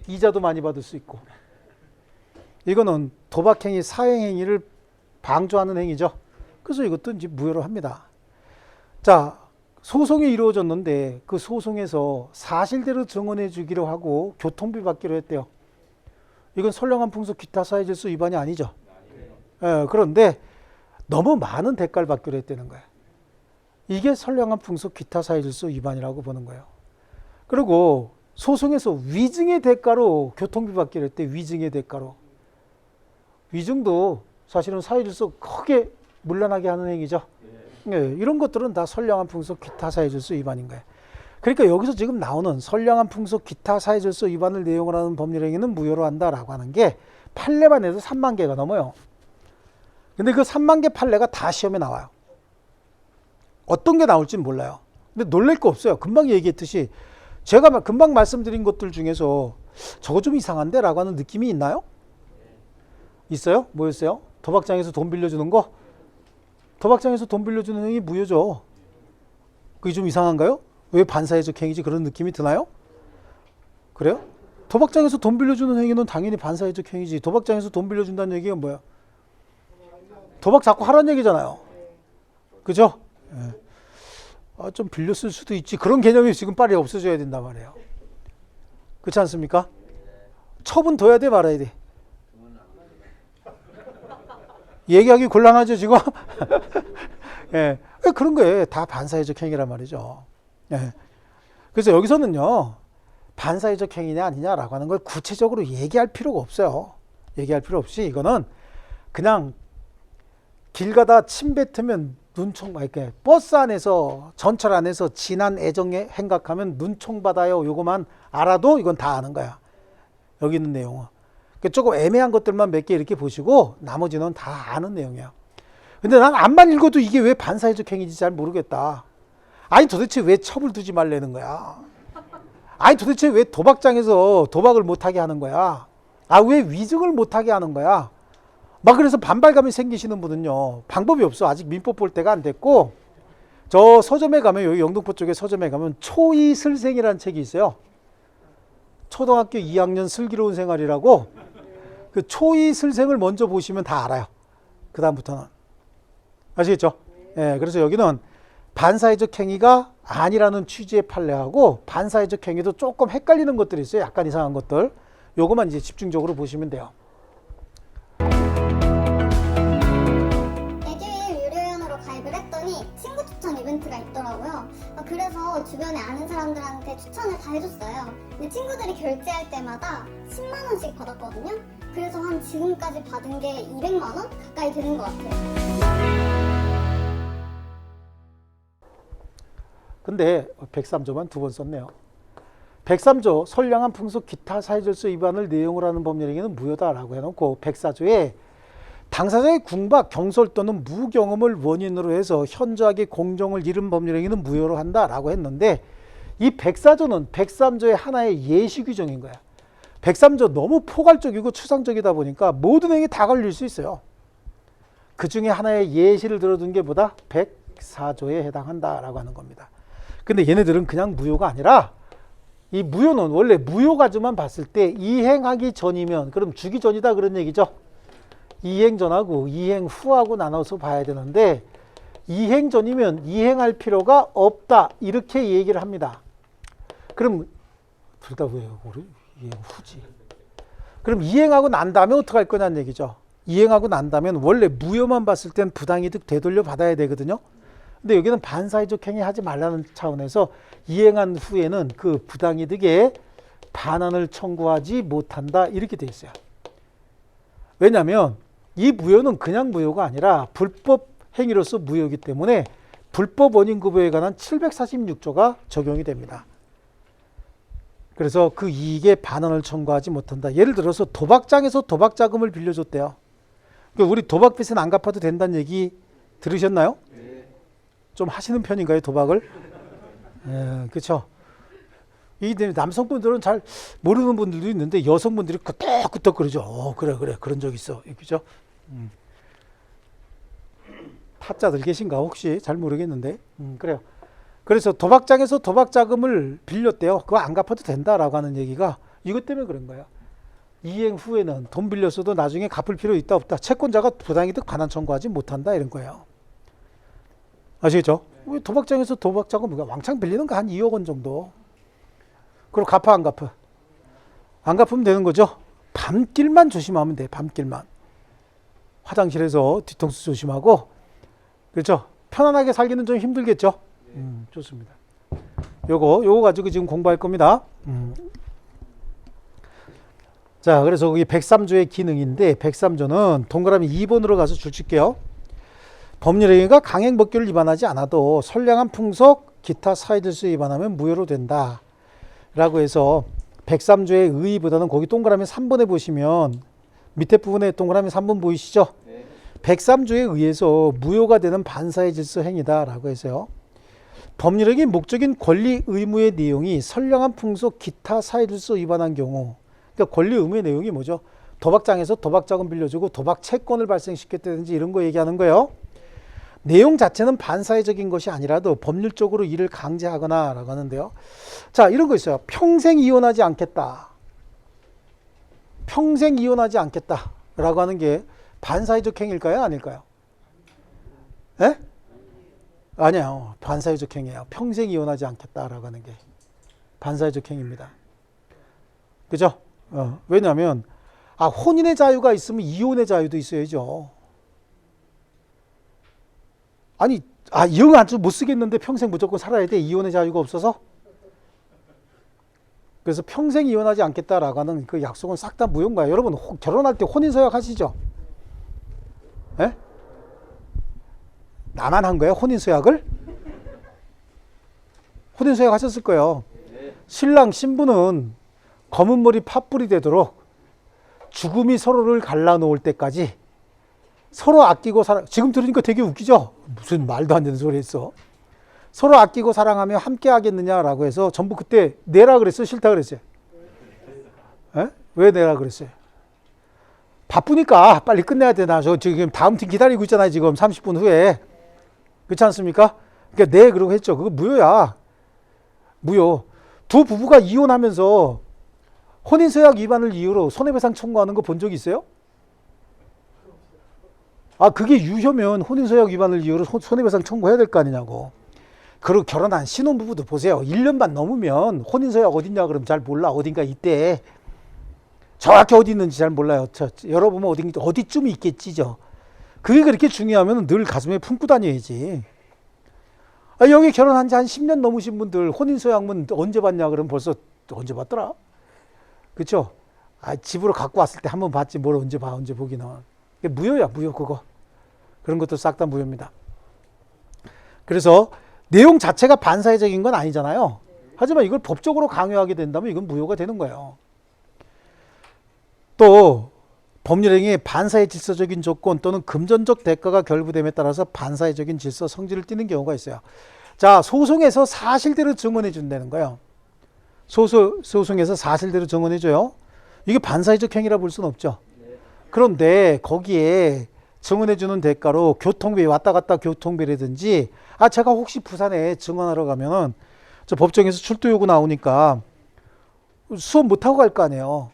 [SPEAKER 1] 이자도 많이 받을 수 있고. 이거는 도박행위, 사행행위를 방조하는 행위죠. 그래서 이것도 이제 무효로 합니다. 자, 소송이 이루어졌는데 그 소송에서 사실대로 증언해 주기로 하고 교통비 받기로 했대요. 이건 선량한 풍속 기타 사회 질서 위반이 아니죠. 예, 그런데 너무 많은 대가를 받기로 했다는 거예요. 이게 선량한 풍속 기타 사회 질서 위반이라고 보는 거예요. 그리고 소송에서 위증의 대가로 교통비 받기로 했대. 위증의 대가로. 위증도 사실은 사회 질서 크게 문란하게 하는 행위죠. 예, 이런 것들은 다 선량한 풍속 기타 사회 질서 위반인 거예요. 그러니까 여기서 지금 나오는 선량한 풍속 기타 사회 질서 위반을 내용으로 하는 법률 행위는 무효로 한다라고 하는 게 판례만 해도 3만 개가 넘어요. 근데 그 3만 개 판례가 다 시험에 나와요. 어떤 게 나올지는 몰라요. 근데 놀랄 거 없어요. 금방 얘기했듯이 제가 금방 말씀드린 것들 중에서 저거 좀 이상한데? 라고 하는 느낌이 있나요? 있어요? 뭐였어요? 도박장에서 돈 빌려주는 거? 도박장에서 돈 빌려주는 행위 무효죠. 그게 좀 이상한가요? 왜 반사회적 행위지? 그런 느낌이 드나요? 그래요? 도박장에서 돈 빌려주는 행위는 당연히 반사회적 행위지. 도박장에서 돈 빌려준다는 얘기가 뭐야? 도박 자꾸 하라는 얘기잖아요. 그죠? 예. 아, 좀 빌렸을 수도 있지. 그런 개념이 지금 빨리 없어져야 된단 말이에요. 그렇지 않습니까? 첩은 둬야 돼, 말아야 돼? 얘기하기 곤란하죠, 지금? 예. 그런 거에 다 반사회적 행위란 말이죠. 예. 그래서 여기서는요, 반사회적 행위냐 아니냐라고 하는 걸 구체적으로 얘기할 필요가 없어요. 얘기할 필요 없이 이거는 그냥 길 가다 침 뱉으면 눈총, 이렇게 버스 안에서, 전철 안에서 진한 애정에 행각하면 눈총 받아요. 요거만 알아도 이건 다 아는 거야. 여기 있는 내용은. 조금 애매한 것들만 몇 개 이렇게 보시고 나머지는 다 아는 내용이야. 근데 난 앞만 읽어도 이게 왜 반사회적 행위인지 잘 모르겠다. 아니 도대체 왜 첩을 두지 말라는 거야? 아니 도대체 왜 도박장에서 도박을 못하게 하는 거야? 아, 왜 위증을 못하게 하는 거야? 막 그래서 반발감이 생기시는 분은요, 방법이 없어. 아직 민법 볼 때가 안 됐고, 저 서점에 가면, 여기 영등포 쪽에 서점에 가면 초이슬생이라는 책이 있어요. 초등학교 2학년 슬기로운 생활이라고. 그 초이슬생을 먼저 보시면 다 알아요. 그 다음부터는. 아시겠죠? 예, 그래서 여기는 반사회적 행위가 아니라는 취지의 판례하고 반사회적 행위도 조금 헷갈리는 것들이 있어요. 약간 이상한 것들. 요거만 이제 집중적으로 보시면 돼요.
[SPEAKER 4] 에듀윌 유료회원으로 가입을 했더니 친구 추천 이벤트가 있더라고요. 그래서 주변에 아는 사람들한테 추천을 다 해줬어요. 근데 친구들이 결제할 때마다 10만 원씩 받았거든요. 그래서 한 지금까지 받은 게 200만 원 가까이 되는 것 같아요.
[SPEAKER 1] 근데 103조만 2번 썼네요. 103조 선량한 풍속 기타 사회질서 위반을 내용으로 하는 법률 행위는 무효다라고 해놓고 104조에 당사자의 궁박, 경솔 또는 무경험을 원인으로 해서 현저하게 공정을 잃은 법률 행위는 무효로 한다라고 했는데 이 104조는 103조의 하나의 예시 규정인 거야. 103조 너무 포괄적이고 추상적이다 보니까 모든 행위 다 걸릴 수 있어요. 그 중에 하나의 예시를 들어둔 게 뭐다? 104조에 해당한다라고 하는 겁니다. 근데 얘네들은 그냥 무효가 아니라 이 무효는 원래 무효 가지고만 봤을 때 이행하기 전이면 그럼 주기 전이다 그런 얘기죠. 이행 전하고 이행 후하고 나눠서 봐야 되는데 이행 전이면 이행할 필요가 없다 이렇게 얘기를 합니다. 그럼 둘 다 왜요? 우리 이행 후지. 그럼 이행하고 난 다음에 어떻게 할 거냐는 얘기죠. 이행하고 난 다음에 원래 무효만 봤을 땐 부당이득 되돌려 받아야 되거든요. 근데 여기는 반사회적 행위 하지 말라는 차원에서 이행한 후에는 그 부당이득에 반환을 청구하지 못한다 이렇게 돼 있어요. 왜냐하면 이 무효는 그냥 무효가 아니라 불법 행위로서 무효이기 때문에 불법 원인구보에 관한 746조가 적용이 됩니다. 그래서 그 이익에 반환을 청구하지 못한다. 예를 들어서 도박장에서 도박자금을 빌려줬대요. 우리 도박빚은 안 갚아도 된다는 얘기 들으셨나요? 좀 하시는 편인가요, 도박을? 예, 그렇죠. 이 남성분들은 잘 모르는 분들도 있는데 여성분들이 끄떡끄떡 그러죠. 그래 그런 적 있어. 그죠? 타짜들 계신가 혹시 잘 모르겠는데 그래요. 그래서 도박장에서 도박 자금을 빌렸대요. 그거 안 갚아도 된다라고 하는 얘기가 이것 때문에 그런 거예요. 이행 후에는 돈 빌렸어도 나중에 갚을 필요 있다 없다. 채권자가 부당이득 반환 청구하지 못한다 이런 거예요. 아시겠죠? 왜 도박장에서 도박 자금 왕창 빌리는 거 한 2억 원 정도. 그럼 갚아 안 갚아? 안 갚으면 되는 거죠. 밤길만 조심하면 돼. 밤길만. 화장실에서 뒤통수 조심하고 그렇죠. 편안하게 살기는 좀 힘들겠죠. 좋습니다. 요거 가지고 지금 공부할 겁니다. 자, 그래서 거기 103조의 기능인데 103조는 동그라미 2번으로 가서 줄 칠게요. 법률행위가 강행법규를 위반하지 않아도 선량한 풍속, 기타 사회질서 위반하면 무효로 된다. 라고 해서 103조의 의의보다는 거기 동그라미 3번에 보시면 밑에 부분에 동그라미 3번 보이시죠? 103조에 의해서 무효가 되는 반사회 질서 행위다 라고 해서요. 법률행위 목적인 권리 의무의 내용이 선량한 풍속, 기타 사회 질서 위반한 경우 그러니까 권리 의무의 내용이 뭐죠? 도박장에서 도박자금 빌려주고 도박 채권을 발생시켰다든지 이런 거 얘기하는 거예요. 내용 자체는 반사회적인 것이 아니라도 법률적으로 이를 강제하거나 라고 하는데요. 자, 이런 거 있어요. 평생 이혼하지 않겠다. 평생 이혼하지 않겠다 라고 하는 게 반사회적 행위일까요? 아닐까요? 예? 아니에요. 반사회적 행위예요. 평생 이혼하지 않겠다라고 하는 게 반사회적 행위입니다. 그죠? 왜냐하면 혼인의 자유가 있으면 이혼의 자유도 있어야죠. 아니, 영 아주 못 쓰겠는데 평생 무조건 살아야 돼. 이혼의 자유가 없어서. 그래서 평생 이혼하지 않겠다라고 하는 그 약속은 싹 다 무효인 거야. 여러분 결혼할 때 혼인서약 하시죠? 예? 나만 한 거예요? 혼인서약을? 혼인서약 하셨을 거예요. 신랑 신부는 검은 머리 팥불이 되도록 죽음이 서로를 갈라놓을 때까지 서로 아끼고 지금 들으니까 되게 웃기죠? 무슨 말도 안 되는 소리 했어. 서로 아끼고 사랑하며 함께 하겠느냐라고 해서 전부 그때 내라 그랬어요? 싫다 그랬어요? 에? 왜 내라 그랬어요? 바쁘니까 빨리 끝내야 되나. 저 지금 다음 팀 기다리고 있잖아요. 지금 30분 후에. 그렇지 않습니까? 그러니까 네 그러고 했죠. 그거 무효야. 무효. 두 부부가 이혼하면서 혼인서약 위반을 이유로 손해배상 청구하는 거 본 적 있어요? 그게 유효면 혼인서약 위반을 이유로 손해배상 청구해야 될 거 아니냐고. 그리고 결혼한 신혼부부도 보세요. 1년 반 넘으면 혼인서약 어딨냐 그러면 잘 몰라. 어딘가 있대. 정확히 어디 있는지 잘 몰라요. 열어보면 어디쯤 있겠지죠. 그게 그렇게 중요하면 늘 가슴에 품고 다녀야지. 여기 결혼한 지 한 10년 넘으신 분들 혼인서약문 언제 봤냐 그러면 벌써 언제 봤더라? 그렇죠? 집으로 갖고 왔을 때 한번 봤지 뭘 언제 봐. 언제 보기는. 무효야 무효 그거. 그런 것도 싹 다 무효입니다. 그래서 내용 자체가 반사회적인 건 아니잖아요. 하지만 이걸 법적으로 강요하게 된다면 이건 무효가 되는 거예요. 또 법률행위의 반사회 질서적인 조건 또는 금전적 대가가 결부됨에 따라서 반사회적인 질서 성질을 띠는 경우가 있어요. 자, 소송에서 사실대로 증언해 준다는 거예요. 소송에서 사실대로 증언해 줘요. 이게 반사회적 행위라 볼 수는 없죠. 그런데 거기에 증언해주는 대가로 교통비, 왔다 갔다 교통비라든지, 제가 혹시 부산에 증언하러 가면은 저 법정에서 출두 요구 나오니까 수업 못하고 갈 거 아니에요.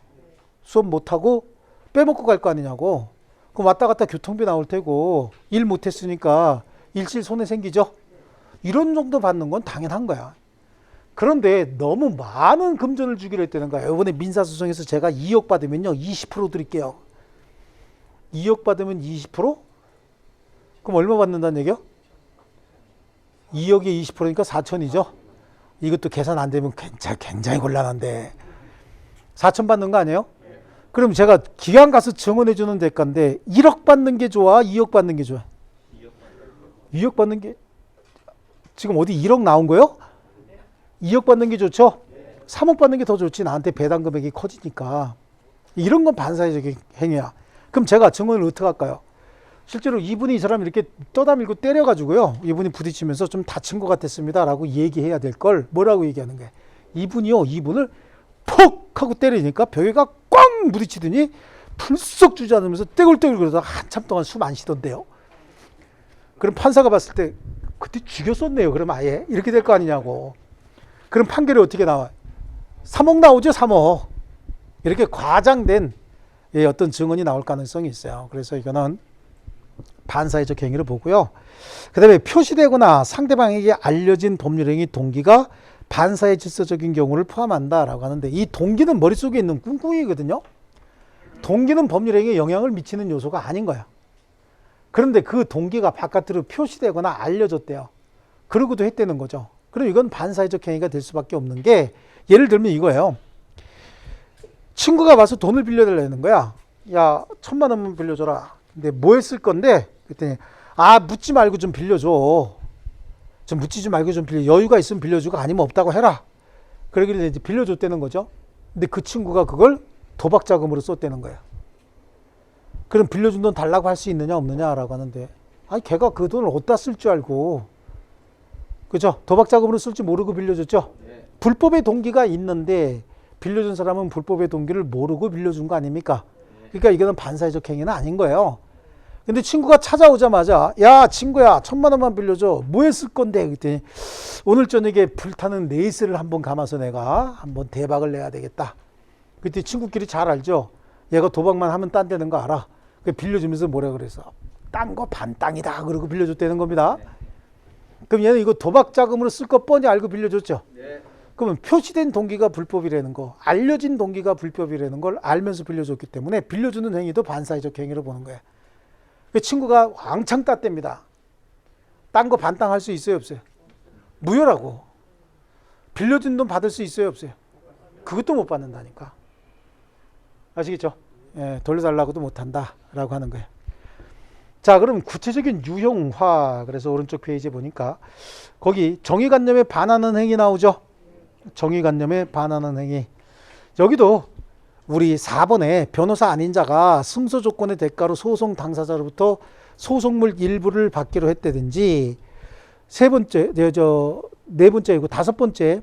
[SPEAKER 1] 수업 못하고 빼먹고 갈 거 아니냐고. 그럼 왔다 갔다 교통비 나올 테고, 일 못했으니까 일실 손해 생기죠. 이런 정도 받는 건 당연한 거야. 그런데 너무 많은 금전을 주기로 했다는 거야. 이번에 민사소송에서 제가 2억 받으면요 20% 드릴게요. 2억 받으면 20%? 그럼 얼마 받는다는 얘기요? 2억에 20%니까 4천이죠. 이것도 계산 안 되면 굉장히 곤란한데 4천 받는 거 아니에요? 그럼 제가 기관 가서 증언해 주는 대가인데 1억 받는 게 좋아? 2억 받는 게 좋아? 2억 받는 게 지금 어디 1억 나온 거요? 2억 받는 게 좋죠? 3억 받는 게 더 좋지. 나한테 배당 금액이 커지니까. 이런 건 반사회적 행위야. 그럼 제가 증언을 어떻게 할까요? 실제로 이분이 이 사람 이렇게 떠다밀고 때려가지고요. 이분이 부딪히면서 좀 다친 것 같았습니다. 라고 얘기해야 될 걸 뭐라고 얘기하는 거예요? 이분이요. 이분을 퍽 하고 때리니까 벽에가 꽝 부딪히더니 풀썩 주저앉으면서 떼굴떼굴 그러다가 한참 동안 숨 안 쉬던데요. 그럼 판사가 봤을 때 그때 죽였었네요. 그럼 아예 이렇게 될 거 아니냐고. 그럼 판결이 어떻게 나와요? 3억 나오죠. 3억. 이렇게 과장된 어떤 증언이 나올 가능성이 있어요. 그래서 이거는 반사회적 행위를 보고요. 그 다음에 표시되거나 상대방에게 알려진 법률행위 동기가 반사회 질서적인 경우를 포함한다라고 하는데, 이 동기는 머릿속에 있는 꿍꿍이거든요. 동기는 법률행위에 영향을 미치는 요소가 아닌 거야. 그런데 그 동기가 바깥으로 표시되거나 알려졌대요. 그러고도 했다는 거죠. 그럼 이건 반사회적 행위가 될 수밖에 없는 게, 예를 들면 이거예요. 친구가 와서 돈을 빌려달라는 거야. 야, 1,000만 원만 빌려줘라. 근데 뭐 했을 건데? 그랬더니 묻지 말고 좀 빌려줘. 좀 묻지 말고 좀 빌려. 여유가 있으면 빌려주고 아니면 없다고 해라. 그러길래 이제 빌려줬다는 거죠. 근데 그 친구가 그걸 도박 자금으로 썼다는 거야. 그럼 빌려준 돈 달라고 할 수 있느냐 없느냐라고 하는데, 걔가 그 돈을 어디다 쓸 줄 알고, 그죠? 도박 자금으로 쓸 줄 모르고 빌려줬죠. 불법의 동기가 있는데 빌려준 사람은 불법의 동기를 모르고 빌려준 거 아닙니까? 그러니까 이거는 반사회적 행위는 아닌 거예요. 근데 친구가 찾아오자마자, 야, 친구야, 1,000만 원만 빌려줘. 뭐 했을 건데? 그랬더니 오늘 저녁에 불타는 레이스를 한번 감아서 내가 한번 대박을 내야 되겠다. 그때 친구끼리 잘 알죠. 얘가 도박만 하면 딴 데는 거 알아. 빌려주면서 뭐라 그래서 딴 거 반땅이다 그러고 빌려줬다는 겁니다. 그럼 얘는 이거 도박 자금으로 쓸 거 뻔히 알고 빌려줬죠. 그러면 표시된 동기가 불법이라는 거, 알려진 동기가 불법이라는 걸 알면서 빌려줬기 때문에 빌려주는 행위도 반사회적 행위로 보는 거예요. 그 친구가 왕창 땄답니다. 딴 거 반땅 할 수 있어요, 없어요? 무효라고. 빌려준 돈 받을 수 있어요, 없어요? 그것도 못 받는다니까. 아시겠죠? 돌려달라고도 못한다 라고 하는 거예요. 자, 그럼 구체적인 유형화. 그래서 오른쪽 페이지에 보니까 거기 정의관념에 반하는 행위 나오죠. 정의관념에 반하는 행위. 여기도 우리 4번에 변호사 아닌 자가 승소 조건의 대가로 소송 당사자로부터 소송물 일부를 받기로 했다든지, 네 번째이고 5번째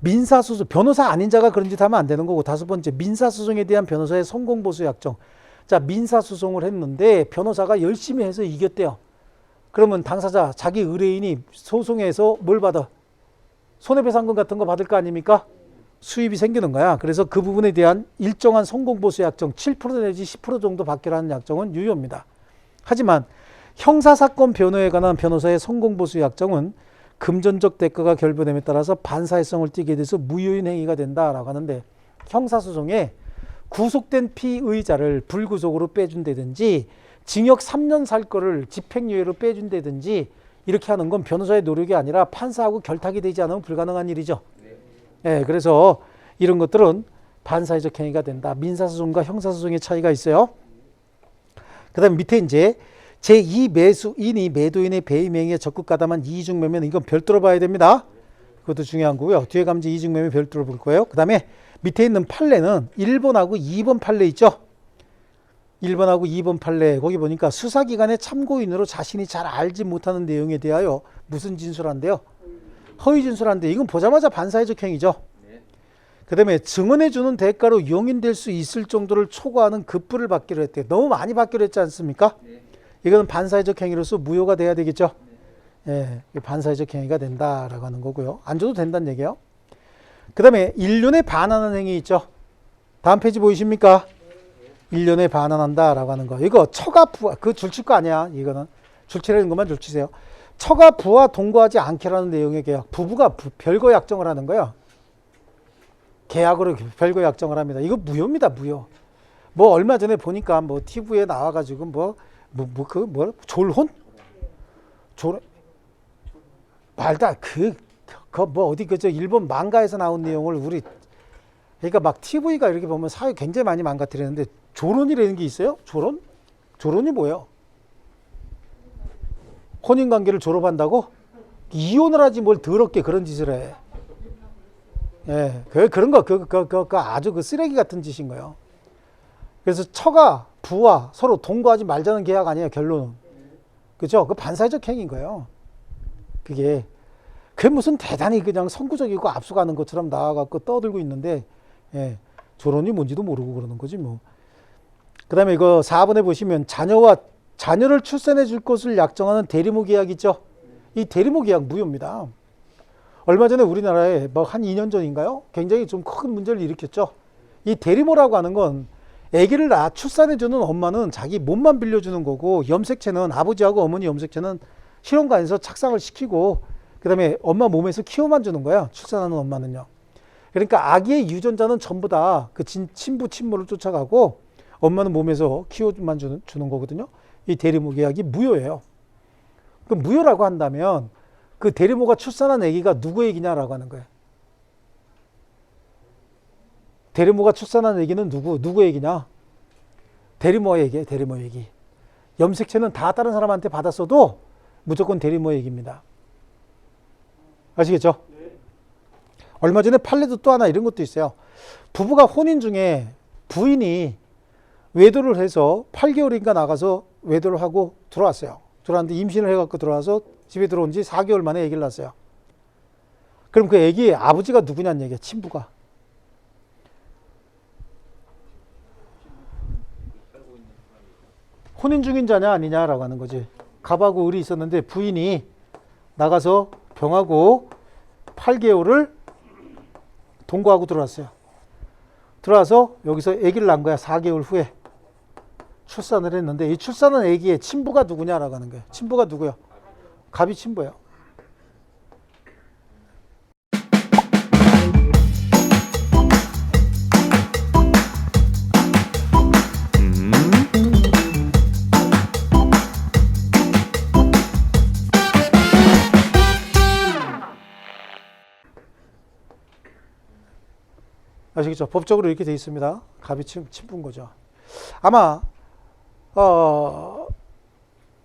[SPEAKER 1] 민사소송, 변호사 아닌 자가 그런 짓 하면 안 되는 거고, 5번째 민사소송에 대한 변호사의 성공보수 약정. 자, 민사소송을 했는데 변호사가 열심히 해서 이겼대요. 그러면 당사자, 자기 의뢰인이 소송에서 뭘 받아? 손해배상금 같은 거 받을 거 아닙니까? 수입이 생기는 거야. 그래서 그 부분에 대한 일정한 성공보수 약정 7% 내지 10% 정도 받기로 하는 약정은 유효입니다. 하지만 형사사건 변호에 관한 변호사의 성공보수 약정은 금전적 대가가 결부됨에 따라서 반사회성을 띠게 돼서 무효인 행위가 된다라고 하는데, 형사소송에 구속된 피의자를 불구속으로 빼준다든지 징역 3년 살 거를 집행유예로 빼준다든지 이렇게 하는 건 변호사의 노력이 아니라 판사하고 결탁이 되지 않으면 불가능한 일이죠. 그래서 이런 것들은 반사회적 행위가 된다. 민사소송과 형사소송의 차이가 있어요. 그 다음에 밑에 이제 제2 매수인이 매도인의 배임 행위에 적극 가담한 이중매매는 이건 별도로 봐야 됩니다. 그것도 중요한 거고요. 뒤에 가면 이제 이중매매 별도로 볼 거예요. 그 다음에 밑에 있는 판례는 1번하고 2번 판례 있죠. 1번하고 2번 판례, 거기 보니까 수사기관의 참고인으로 자신이 잘 알지 못하는 내용에 대하여 무슨 진술한대요? 허위 진술한데, 이건 보자마자 반사회적 행위죠. 그 다음에 증언해주는 대가로 용인될 수 있을 정도를 초과하는 급부를 받기로 했대요. 너무 많이 받기로 했지 않습니까? 이거는 반사회적 행위로서 무효가 돼야 되겠죠. 예, 반사회적 행위가 된다라고 하는 거고요. 안 줘도 된다는 얘기예요. 그 다음에 1년에 반하는 행위 있죠. 다음 페이지 보이십니까? 1년에 반환한다라고 하는 거. 이거 처가 부하, 그 줄칠 거 아니야. 이거는 줄치라는 것만 줄치세요. 처가 부하 동거하지 않게라는 내용의 계약. 부부가 별거 약정을 하는 거야. 계약으로 별거 약정을 합니다. 이거 무효입니다. 무효. 뭐 얼마 전에 보니까 뭐 TV에 나와가지고 졸혼? 말다 뭐 어디 그저 일본 망가에서 나온 내용을 우리 그러니까 막 TV가 이렇게 보면 사회 굉장히 많이 망가뜨리는데 조론이라는 게 있어요? 조론? 조론이 뭐예요? 혼인관계를 졸업한다고? 이혼을 하지 뭘 더럽게 그런 짓을 해. 예, 그런 거, 아주 그 쓰레기 같은 짓인 거예요. 그래서 처가, 부와 서로 동거하지 말자는 계약 아니에요, 결론은. 그죠? 그 반사회적 행위인 거예요. 그게 무슨 대단히 그냥 선구적이고 앞서가는 것처럼 나와갖고 떠들고 있는데, 예, 조론이 뭔지도 모르고 그러는 거지, 뭐. 그 다음에 이거 4번에 보시면 자녀를 출산해 줄 것을 약정하는 대리모 계약 있죠? 이 대리모 계약 무효입니다. 얼마 전에 우리나라에 뭐 한 2년 전인가요? 굉장히 좀 큰 문제를 일으켰죠. 이 대리모라고 하는 건 아기를 출산해주는 엄마는 자기 몸만 빌려주는 거고 염색체는 아버지하고 어머니 염색체는 실험관에서 착상을 시키고 그 다음에 엄마 몸에서 키워만 주는 거야. 출산하는 엄마는요. 그러니까 아기의 유전자는 전부 다 그 친부 친모를 쫓아가고 엄마는 몸에서 키워만 주는 거거든요. 이 대리모 계약이 무효예요. 그 무효라고 한다면 그 대리모가 출산한 아기가 누구의 아기냐라고 하는 거예요. 대리모가 출산한 아기는 누구의 아기냐? 대리모의 아기예요. 대리모의 아기. 염색체는 다 다른 사람한테 받았어도 무조건 대리모의 아기입니다. 아시겠죠? 얼마 전에 판례도 또 하나 이런 것도 있어요. 부부가 혼인 중에 부인이 외도를 해서 8개월인가 나가서 외도를 하고 들어왔어요. 들어왔는데 임신을 해갖고 들어와서 집에 들어온 지 4개월 만에 아기를 낳았어요. 그럼 그 아기의 아버지가 누구냐는 얘기야. 친부가. 혼인 중인 자냐 아니냐라고 하는 거지. 갑하고 을이 있었는데 부인이 나가서 병하고 8개월을 동거하고 들어왔어요. 들어와서 여기서 아기를 낳은 거야. 4개월 후에. 출산을 했는데 이 출산한 아기의 친부가 누구냐라고 하는 거예요. 친부가 누구야? 갑이 친부예요. 아시겠죠? 법적으로 이렇게 돼 있습니다. 갑이 친부인 거죠. 아마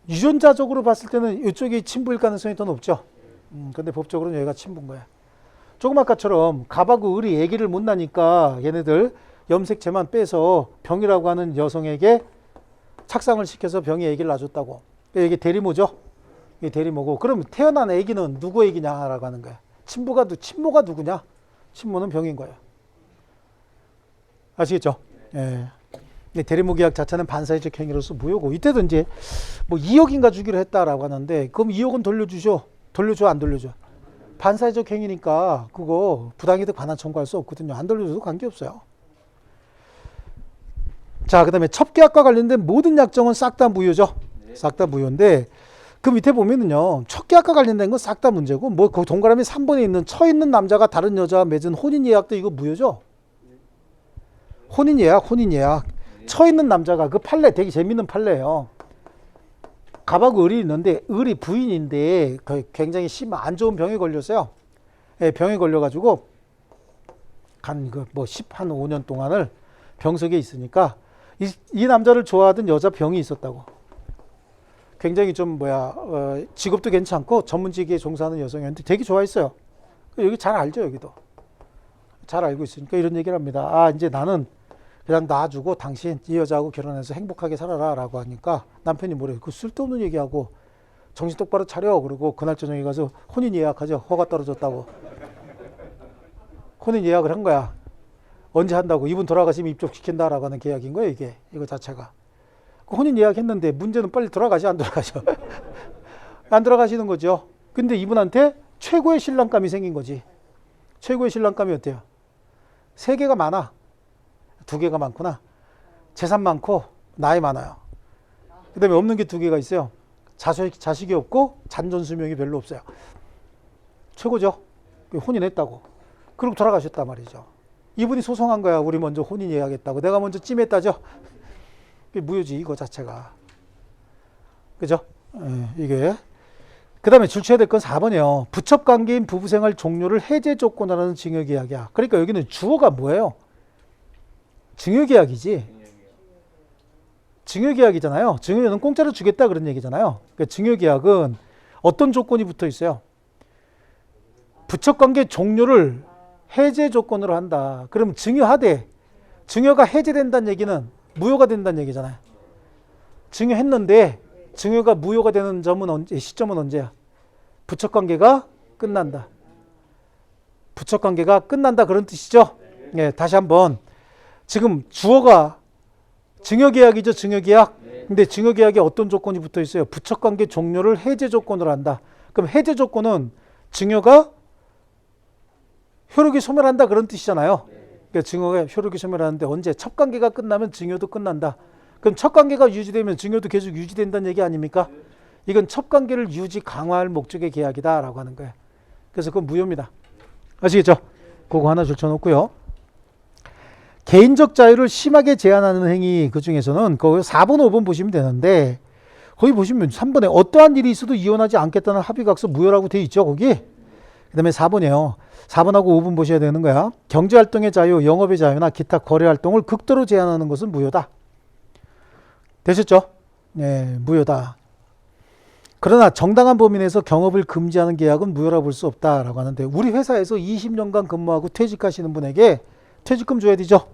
[SPEAKER 1] 유전자적으로 봤을 때는 이쪽이 친부일 가능성이 더 높죠. 근데 법적으로는 여기가 친부인 거야. 조금 아까처럼 갑하고 을이 아기를 못 낳으니까 얘네들 염색체만 빼서 병이라고 하는 여성에게 착상을 시켜서 병이 아기를 낳아줬다고. 이게 대리모죠. 이게 대리모고. 그럼 태어난 아기는 누구 아기냐라고 하는 거야. 친모가 누구냐? 친모는 병인 거예요. 아시겠죠? 예. 대리모 계약 자체는 반사회적 행위로서 무효고 이때도 이제 뭐 2억인가 주기로 했다라고 하는데 그럼 2억은 돌려줘 안 돌려줘? 반사회적 행위니까 그거 부당이득 반환 청구할 수 없거든요. 안 돌려줘도 관계없어요. 자, 그 다음에 첩계약과 관련된 모든 약정은 싹 다 무효죠. 싹 다 무효인데 그 밑에 보면은요 첩계약과 관련된 건 싹 다 문제고 뭐 그 동그라미 3번에 있는 처 있는 남자가 다른 여자와 맺은 혼인예약도 이거 무효죠. 혼인예약. 처 있는 남자가 그 판례 되게 재밌는 판례예요. 갑하고 을이 있는데 을이 부인인데 굉장히 심한 안 좋은 병에 걸렸어요. 예, 병에 걸려가지고 한 5년 동안을 병석에 있으니까 이 남자를 좋아하던 여자 병이 있었다고. 굉장히 좀 직업도 괜찮고 전문직에 종사하는 여성이었는데 되게 좋아했어요. 여기 잘 알죠, 여기도. 잘 알고 있으니까 이런 얘기를 합니다. 아, 이제 나는 그냥 놔주고 당신 이 여자하고 결혼해서 행복하게 살아라 라고 하니까 남편이 뭐래요? 그 쓸데없는 얘기하고 정신 똑바로 차려. 그러고 그날 저녁에 가서 혼인 예약하죠. 허가 떨어졌다고. 혼인 예약을 한 거야. 언제 한다고? 이분 돌아가시면 입적시킨다라고 하는 계약인 거예요, 이게. 이거 자체가. 혼인 예약했는데 문제는 빨리 돌아가시, 안 돌아가셔? 안 돌아가시는 거죠. 근데 이분한테 최고의 신랑감이 생긴 거지. 최고의 신랑감이 어때요? 3개가 많아. 2개가 많구나. 재산 많고 나이 많아요. 그 다음에 없는 게 2개가 있어요. 자식이 없고 잔존수명이 별로 없어요. 최고죠. 혼인했다고. 그리고 돌아가셨단 말이죠. 이분이 소송한 거야. 우리 먼저 혼인 예약했다고. 내가 먼저 찜했다죠. 무효지, 이거 자체가. 그죠? 이게. 그 다음에 줄쳐야 될 건 4번이에요. 부첩관계인 부부생활 종료를 해제 조건하라는 증여계약이야. 그러니까 여기는 주어가 뭐예요? 증여계약이지. 증여계약이잖아요. 증여는 공짜로 주겠다 그런 얘기잖아요. 그러니까 증여계약은 어떤 조건이 붙어 있어요? 부첩관계 종료를 해제 조건으로 한다. 그럼 증여하되 증여가 해제된다는 얘기는 무효가 된다는 얘기잖아요. 증여했는데 증여가 무효가 되는 점은 언제, 시점은 언제야? 부첩관계가 끝난다. 부첩관계가 끝난다 그런 뜻이죠. 예, 다시 한번. 지금 주어가 증여계약이죠, 증여계약. 근데 증여계약에 어떤 조건이 붙어 있어요? 부첩관계 종료를 해제 조건으로 한다. 그럼 해제 조건은 증여가 효력이 소멸한다 그런 뜻이잖아요. 그러니까 증여가 효력이 소멸하는데 언제? 첩관계가 끝나면 증여도 끝난다. 그럼 첩관계가 유지되면 증여도 계속 유지된다는 얘기 아닙니까? 이건 첩관계를 유지 강화할 목적의 계약이다라고 하는 거예요. 그래서 그건 무효입니다. 아시겠죠? 그거 하나 줄쳐놓고요. 개인적 자유를 심하게 제한하는 행위, 그 중에서는 거기 4번, 5번 보시면 되는데 거기 보시면 3번에 어떠한 일이 있어도 이혼하지 않겠다는 합의각서 무효라고 돼 있죠, 거기. 그 다음에 4번이에요. 4번하고 5번 보셔야 되는 거야. 경제활동의 자유, 영업의 자유나 기타 거래활동을 극도로 제한하는 것은 무효다. 되셨죠? 네, 무효다. 그러나 정당한 범위 내에서 경업을 금지하는 계약은 무효라고 볼 수 없다라고 하는데 우리 회사에서 20년간 근무하고 퇴직하시는 분에게 퇴직금 줘야 되죠.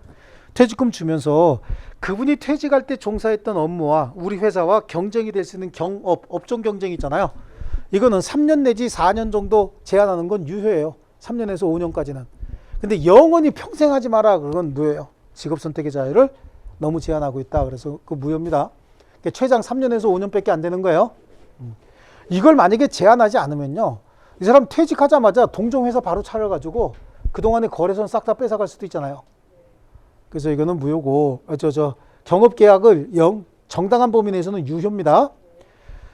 [SPEAKER 1] 퇴직금 주면서 그분이 퇴직할 때 종사했던 업무와 우리 회사와 경쟁이 될 수 있는 업종 경쟁이 있잖아요. 이거는 3년 내지 4년 정도 제한하는 건 유효해요. 3년에서 5년까지는. 근데 영원히 평생 하지 마라. 그건 무효예요. 직업 선택의 자유를 너무 제한하고 있다. 그래서 그 무효입니다. 그러니까 최장 3년에서 5년밖에 안 되는 거예요. 이걸 만약에 제한하지 않으면요. 이 사람 퇴직하자마자 동종회사 바로 차려가지고 그동안의 거래선 싹 다 뺏어갈 수도 있잖아요. 그래서 이거는 무효고, 경업계약을 정당한 범위 내에서는 유효입니다.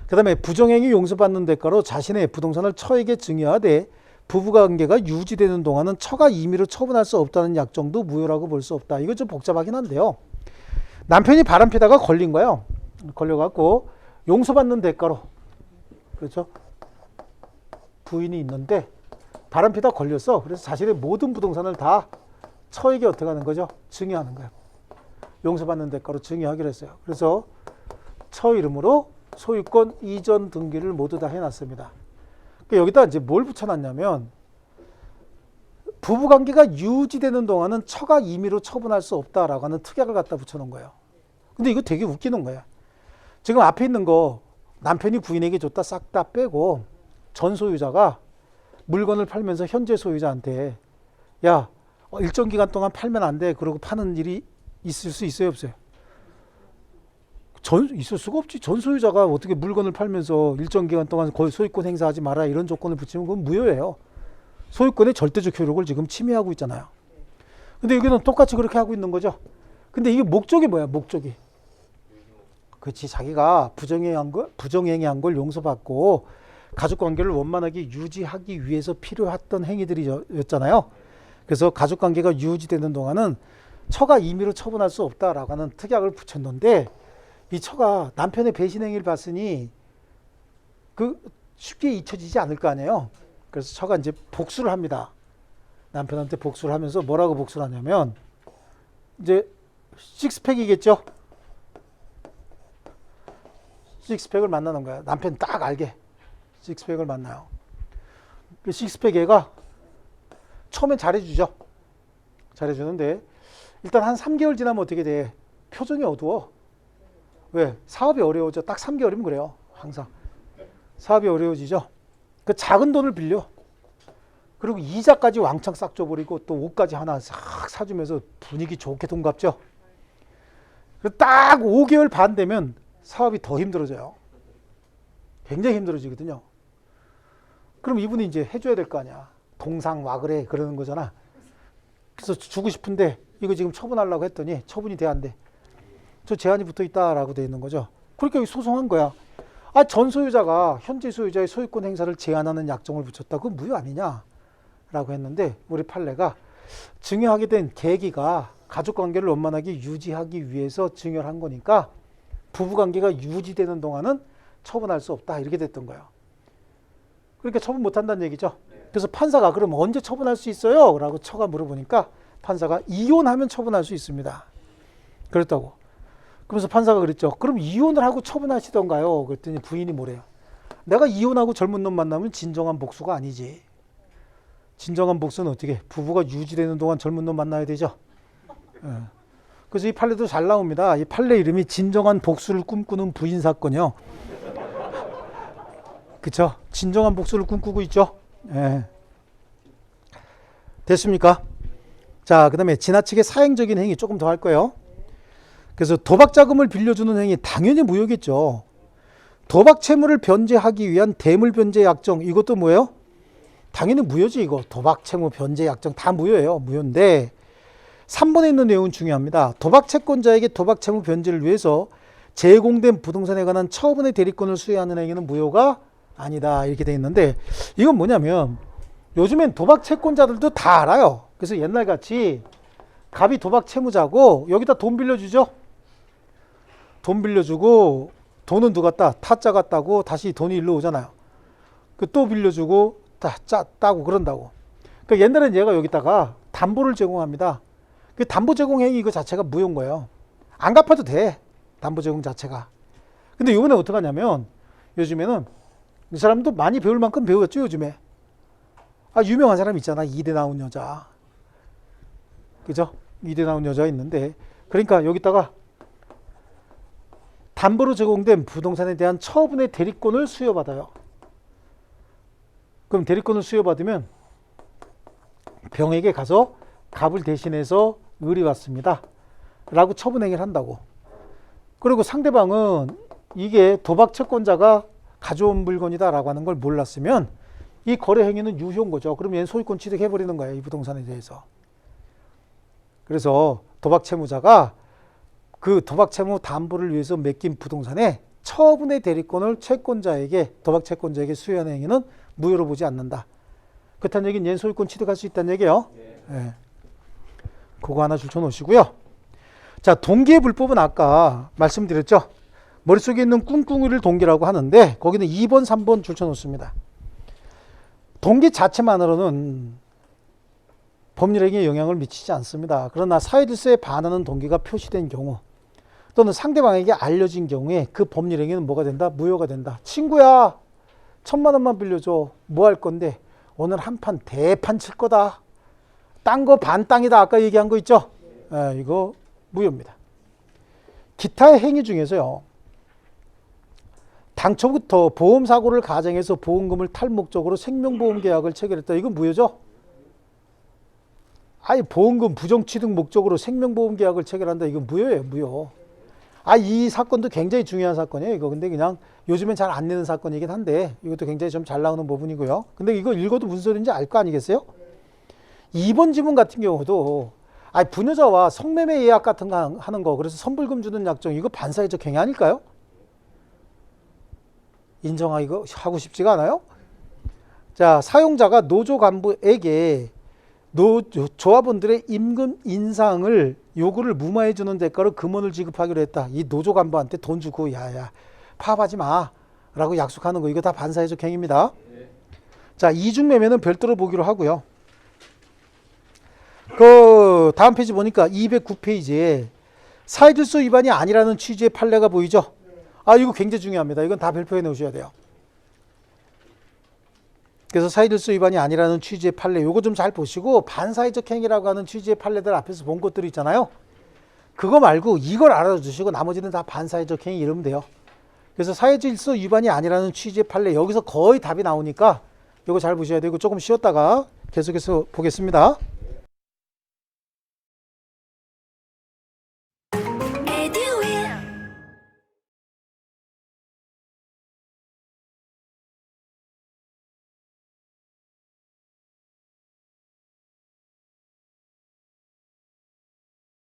[SPEAKER 1] 그 다음에 부정행위 용서받는 대가로 자신의 부동산을 처에게 증여하되 부부관계가 유지되는 동안은 처가 임의로 처분할 수 없다는 약정도 무효라고 볼 수 없다. 이거 좀 복잡하긴 한데요. 남편이 바람 피다가 걸린 거예요. 걸려갖고 용서받는 대가로, 그렇죠? 부인이 있는데 바람 피다 걸렸어. 그래서 자신의 모든 부동산을 다 처에게 어떻게 하는 거죠? 증여하는 거예요. 용서받는 대가로 증여하기로 했어요. 그래서 처 이름으로 소유권 이전 등기를 모두 다 해놨습니다. 그러니까 여기다 이제 뭘 붙여놨냐면 부부관계가 유지되는 동안은 처가 임의로 처분할 수 없다라고 하는 특약을 갖다 붙여놓은 거예요. 근데 이거 되게 웃기는 거예요. 지금 앞에 있는 거 남편이 부인에게 줬다 싹 다 빼고 전 소유자가 물건을 팔면서 현재 소유자한테 야, 일정 기간 동안 팔면 안 돼. 그러고 파는 일이 있을 수 있어요, 없어요? 있을 수가 없지. 전 소유자가 어떻게 물건을 팔면서 일정 기간 동안 거의 소유권 행사하지 마라 이런 조건을 붙이면 그건 무효예요. 소유권의 절대적 효력을 지금 침해하고 있잖아요. 근데 여기는 똑같이 그렇게 하고 있는 거죠. 근데 이게 목적이 뭐야, 목적이? 그렇지, 자기가 부정행위한 걸 용서받고 가족관계를 원만하게 유지하기 위해서 필요했던 행위들이었잖아요. 그래서 가족관계가 유지되는 동안은 처가 임의로 처분할 수 없다라고 하는 특약을 붙였는데 이 처가 남편의 배신 행위를 봤으니 그 쉽게 잊혀지지 않을 거 아니에요. 그래서 처가 이제 복수를 합니다. 남편한테 복수를 하면서 뭐라고 복수를 하냐면 이제 식스팩이겠죠. 식스팩을 만나는 거야. 남편 딱 알게 식스팩을 만나요. 그 식스팩 애가 처음엔 잘해주죠. 잘해주는데 일단 한 3개월 지나면 어떻게 돼? 표정이 어두워. 왜? 사업이 어려워져. 딱 3개월이면 그래요. 항상. 사업이 어려워지죠. 그 작은 돈을 빌려. 그리고 이자까지 왕창 싹 줘버리고 또 옷까지 하나 싹 사주면서 분위기 좋게 돈 갚죠. 딱 5개월 반 되면 사업이 더 힘들어져요. 굉장히 힘들어지거든요. 그럼 이분이 이제 해줘야 될 거 아니야. 동상 와 그래 그러는 거잖아. 그래서 주고 싶은데 이거 지금 처분하려고 했더니 처분이 돼 안 돼. 저 제한이 붙어 있다라고 돼 있는 거죠. 그러니까 여기 소송한 거야. 아, 전 소유자가 현재 소유자의 소유권 행사를 제한하는 약정을 붙였다. 그건 무효 아니냐? 라고 했는데 우리 판례가 증여하게 된 계기가 가족관계를 원만하게 유지하기 위해서 증여를 한 거니까 부부관계가 유지되는 동안은 처분할 수 없다. 이렇게 됐던 거예요. 그러니까 처분 못한다는 얘기죠. 그래서 판사가 그럼 언제 처분할 수 있어요? 라고 처가 물어보니까 판사가 이혼하면 처분할 수 있습니다. 그랬다고. 그러면서 판사가 그랬죠. 그럼 이혼을 하고 처분하시던가요? 그랬더니 부인이 뭐래요? 내가 이혼하고 젊은 놈 만나면 진정한 복수가 아니지. 진정한 복수는 어떻게? 부부가 유지되는 동안 젊은 놈 만나야 되죠. 예. 그래서 이 판례도 잘 나옵니다. 이 판례 이름이 진정한 복수를 꿈꾸는 부인 사건이요. 그쵸? 진정한 복수를 꿈꾸고 있죠. 예. 됐습니까? 자, 그 다음에 지나치게 사행적인 행위 조금 더 할 거예요. 그래서 도박 자금을 빌려주는 행위 당연히 무효겠죠. 도박 채무를 변제하기 위한 대물 변제 약정 이것도 뭐예요? 당연히 무효지 이거. 도박 채무 변제 약정 다 무효예요. 무효인데 3번에 있는 내용은 중요합니다. 도박 채권자에게 도박 채무 변제를 위해서 제공된 부동산에 관한 처분의 대리권을 수여하는 행위는 무효가 아니다. 이렇게 돼 있는데 이건 뭐냐면 요즘엔 도박 채권자들도 다 알아요. 그래서 옛날같이 갑이 도박 채무자고 여기다 돈 빌려주죠. 돈 빌려주고 돈은 누가 따? 타짜가 따고 다시 돈이 일로 오잖아요. 그 또 빌려주고 따고 그런다고. 그러니까 옛날엔 얘가 여기다가 담보를 제공합니다. 그 담보 제공 행위 이거 자체가 무효인 거예요. 안 갚아도 돼. 담보 제공 자체가. 근데 이번에 어떻게 하냐면 요즘에는 이 사람도 많이 배울 만큼 배웠죠 요즘에. 아, 유명한 사람 있잖아. 이대 나온 여자. 그죠? 이대 나온 여자 있는데 그러니까 여기다가 담보로 제공된 부동산에 대한 처분의 대리권을 수여받아요. 그럼 대리권을 수여받으면 병에게 가서 갑을 대신해서 을이 왔습니다. 라고 처분행위를 한다고. 그리고 상대방은 이게 도박 채권자가 가져온 물건이다 라고 하는 걸 몰랐으면 이 거래 행위는 유효인 거죠. 그럼 얘는 소유권 취득해버리는 거예요. 이 부동산에 대해서. 그래서 도박 채무자가 그 도박 채무 담보를 위해서 맡긴 부동산에 처분의 대리권을 채권자에게 도박 채권자에게 수여하는 행위는 무효로 보지 않는다. 그렇다는 얘기는 얘는 소유권 취득할 수 있다는 얘기예요. 네. 그거 하나 줄쳐놓으시고요. 자, 동기의 불법은 아까 말씀드렸죠. 머릿속에 있는 꿍꿍이를 동기라고 하는데 거기는 2번, 3번 줄쳐놓습니다. 동기 자체만으로는 법률행위에 영향을 미치지 않습니다. 그러나 사회질서에 반하는 동기가 표시된 경우 또는 상대방에게 알려진 경우에 그 법률행위는 뭐가 된다? 무효가 된다. 친구야 1,000만 원만 빌려줘. 뭐 할 건데? 오늘 한판 대판 칠 거다. 딴 거 반 땅이다. 아까 얘기한 거 있죠? 이거 무효입니다. 기타의 행위 중에서요. 당초부터 보험사고를 가정해서 보험금을 탈 목적으로 생명보험 계약을 체결했다. 이건 무효죠? 아예 보험금 부정취득 목적으로 생명보험 계약을 체결한다. 이건 무효예요. 무효. 이 사건도 굉장히 중요한 사건이에요. 이거 근데 그냥 요즘엔 잘 안 내는 사건이긴 한데 이것도 굉장히 좀 잘 나오는 부분이고요. 근데 이거 읽어도 무슨 소리인지 알 거 아니겠어요? 2번 지문 같은 경우도 부녀자와 성매매 예약 같은 거 하는 거 그래서 선불금 주는 약정 이거 반사회적 행위 아닐까요? 인정하기가 하고 싶지가 않아요? 자, 사용자가 노조 간부에게 조합원들의 임금 인상을 요구를 무마해 주는 대가로 금원을 지급하기로 했다. 이 노조 간부한테 돈 주고 야야 파업하지 마 라고 약속하는 거 이거 다 반사회적 행위입니다. 자, 이중매매는 별도로 보기로 하고요. 그 다음 페이지 보니까 209페이지에 사회질서 위반이 아니라는 취지의 판례가 보이죠? 이거 굉장히 중요합니다. 이건 다 별표해 놓으셔야 돼요. 그래서 사회질서 위반이 아니라는 취지의 판례 요거 좀 잘 보시고 반사회적 행위라고 하는 취지의 판례들 앞에서 본 것들이 있잖아요. 그거 말고 이걸 알아두시고 나머지는 다 반사회적 행위 이러면 돼요. 그래서 사회질서 위반이 아니라는 취지의 판례 여기서 거의 답이 나오니까 요거 잘 보셔야 되고 조금 쉬었다가 계속해서 보겠습니다.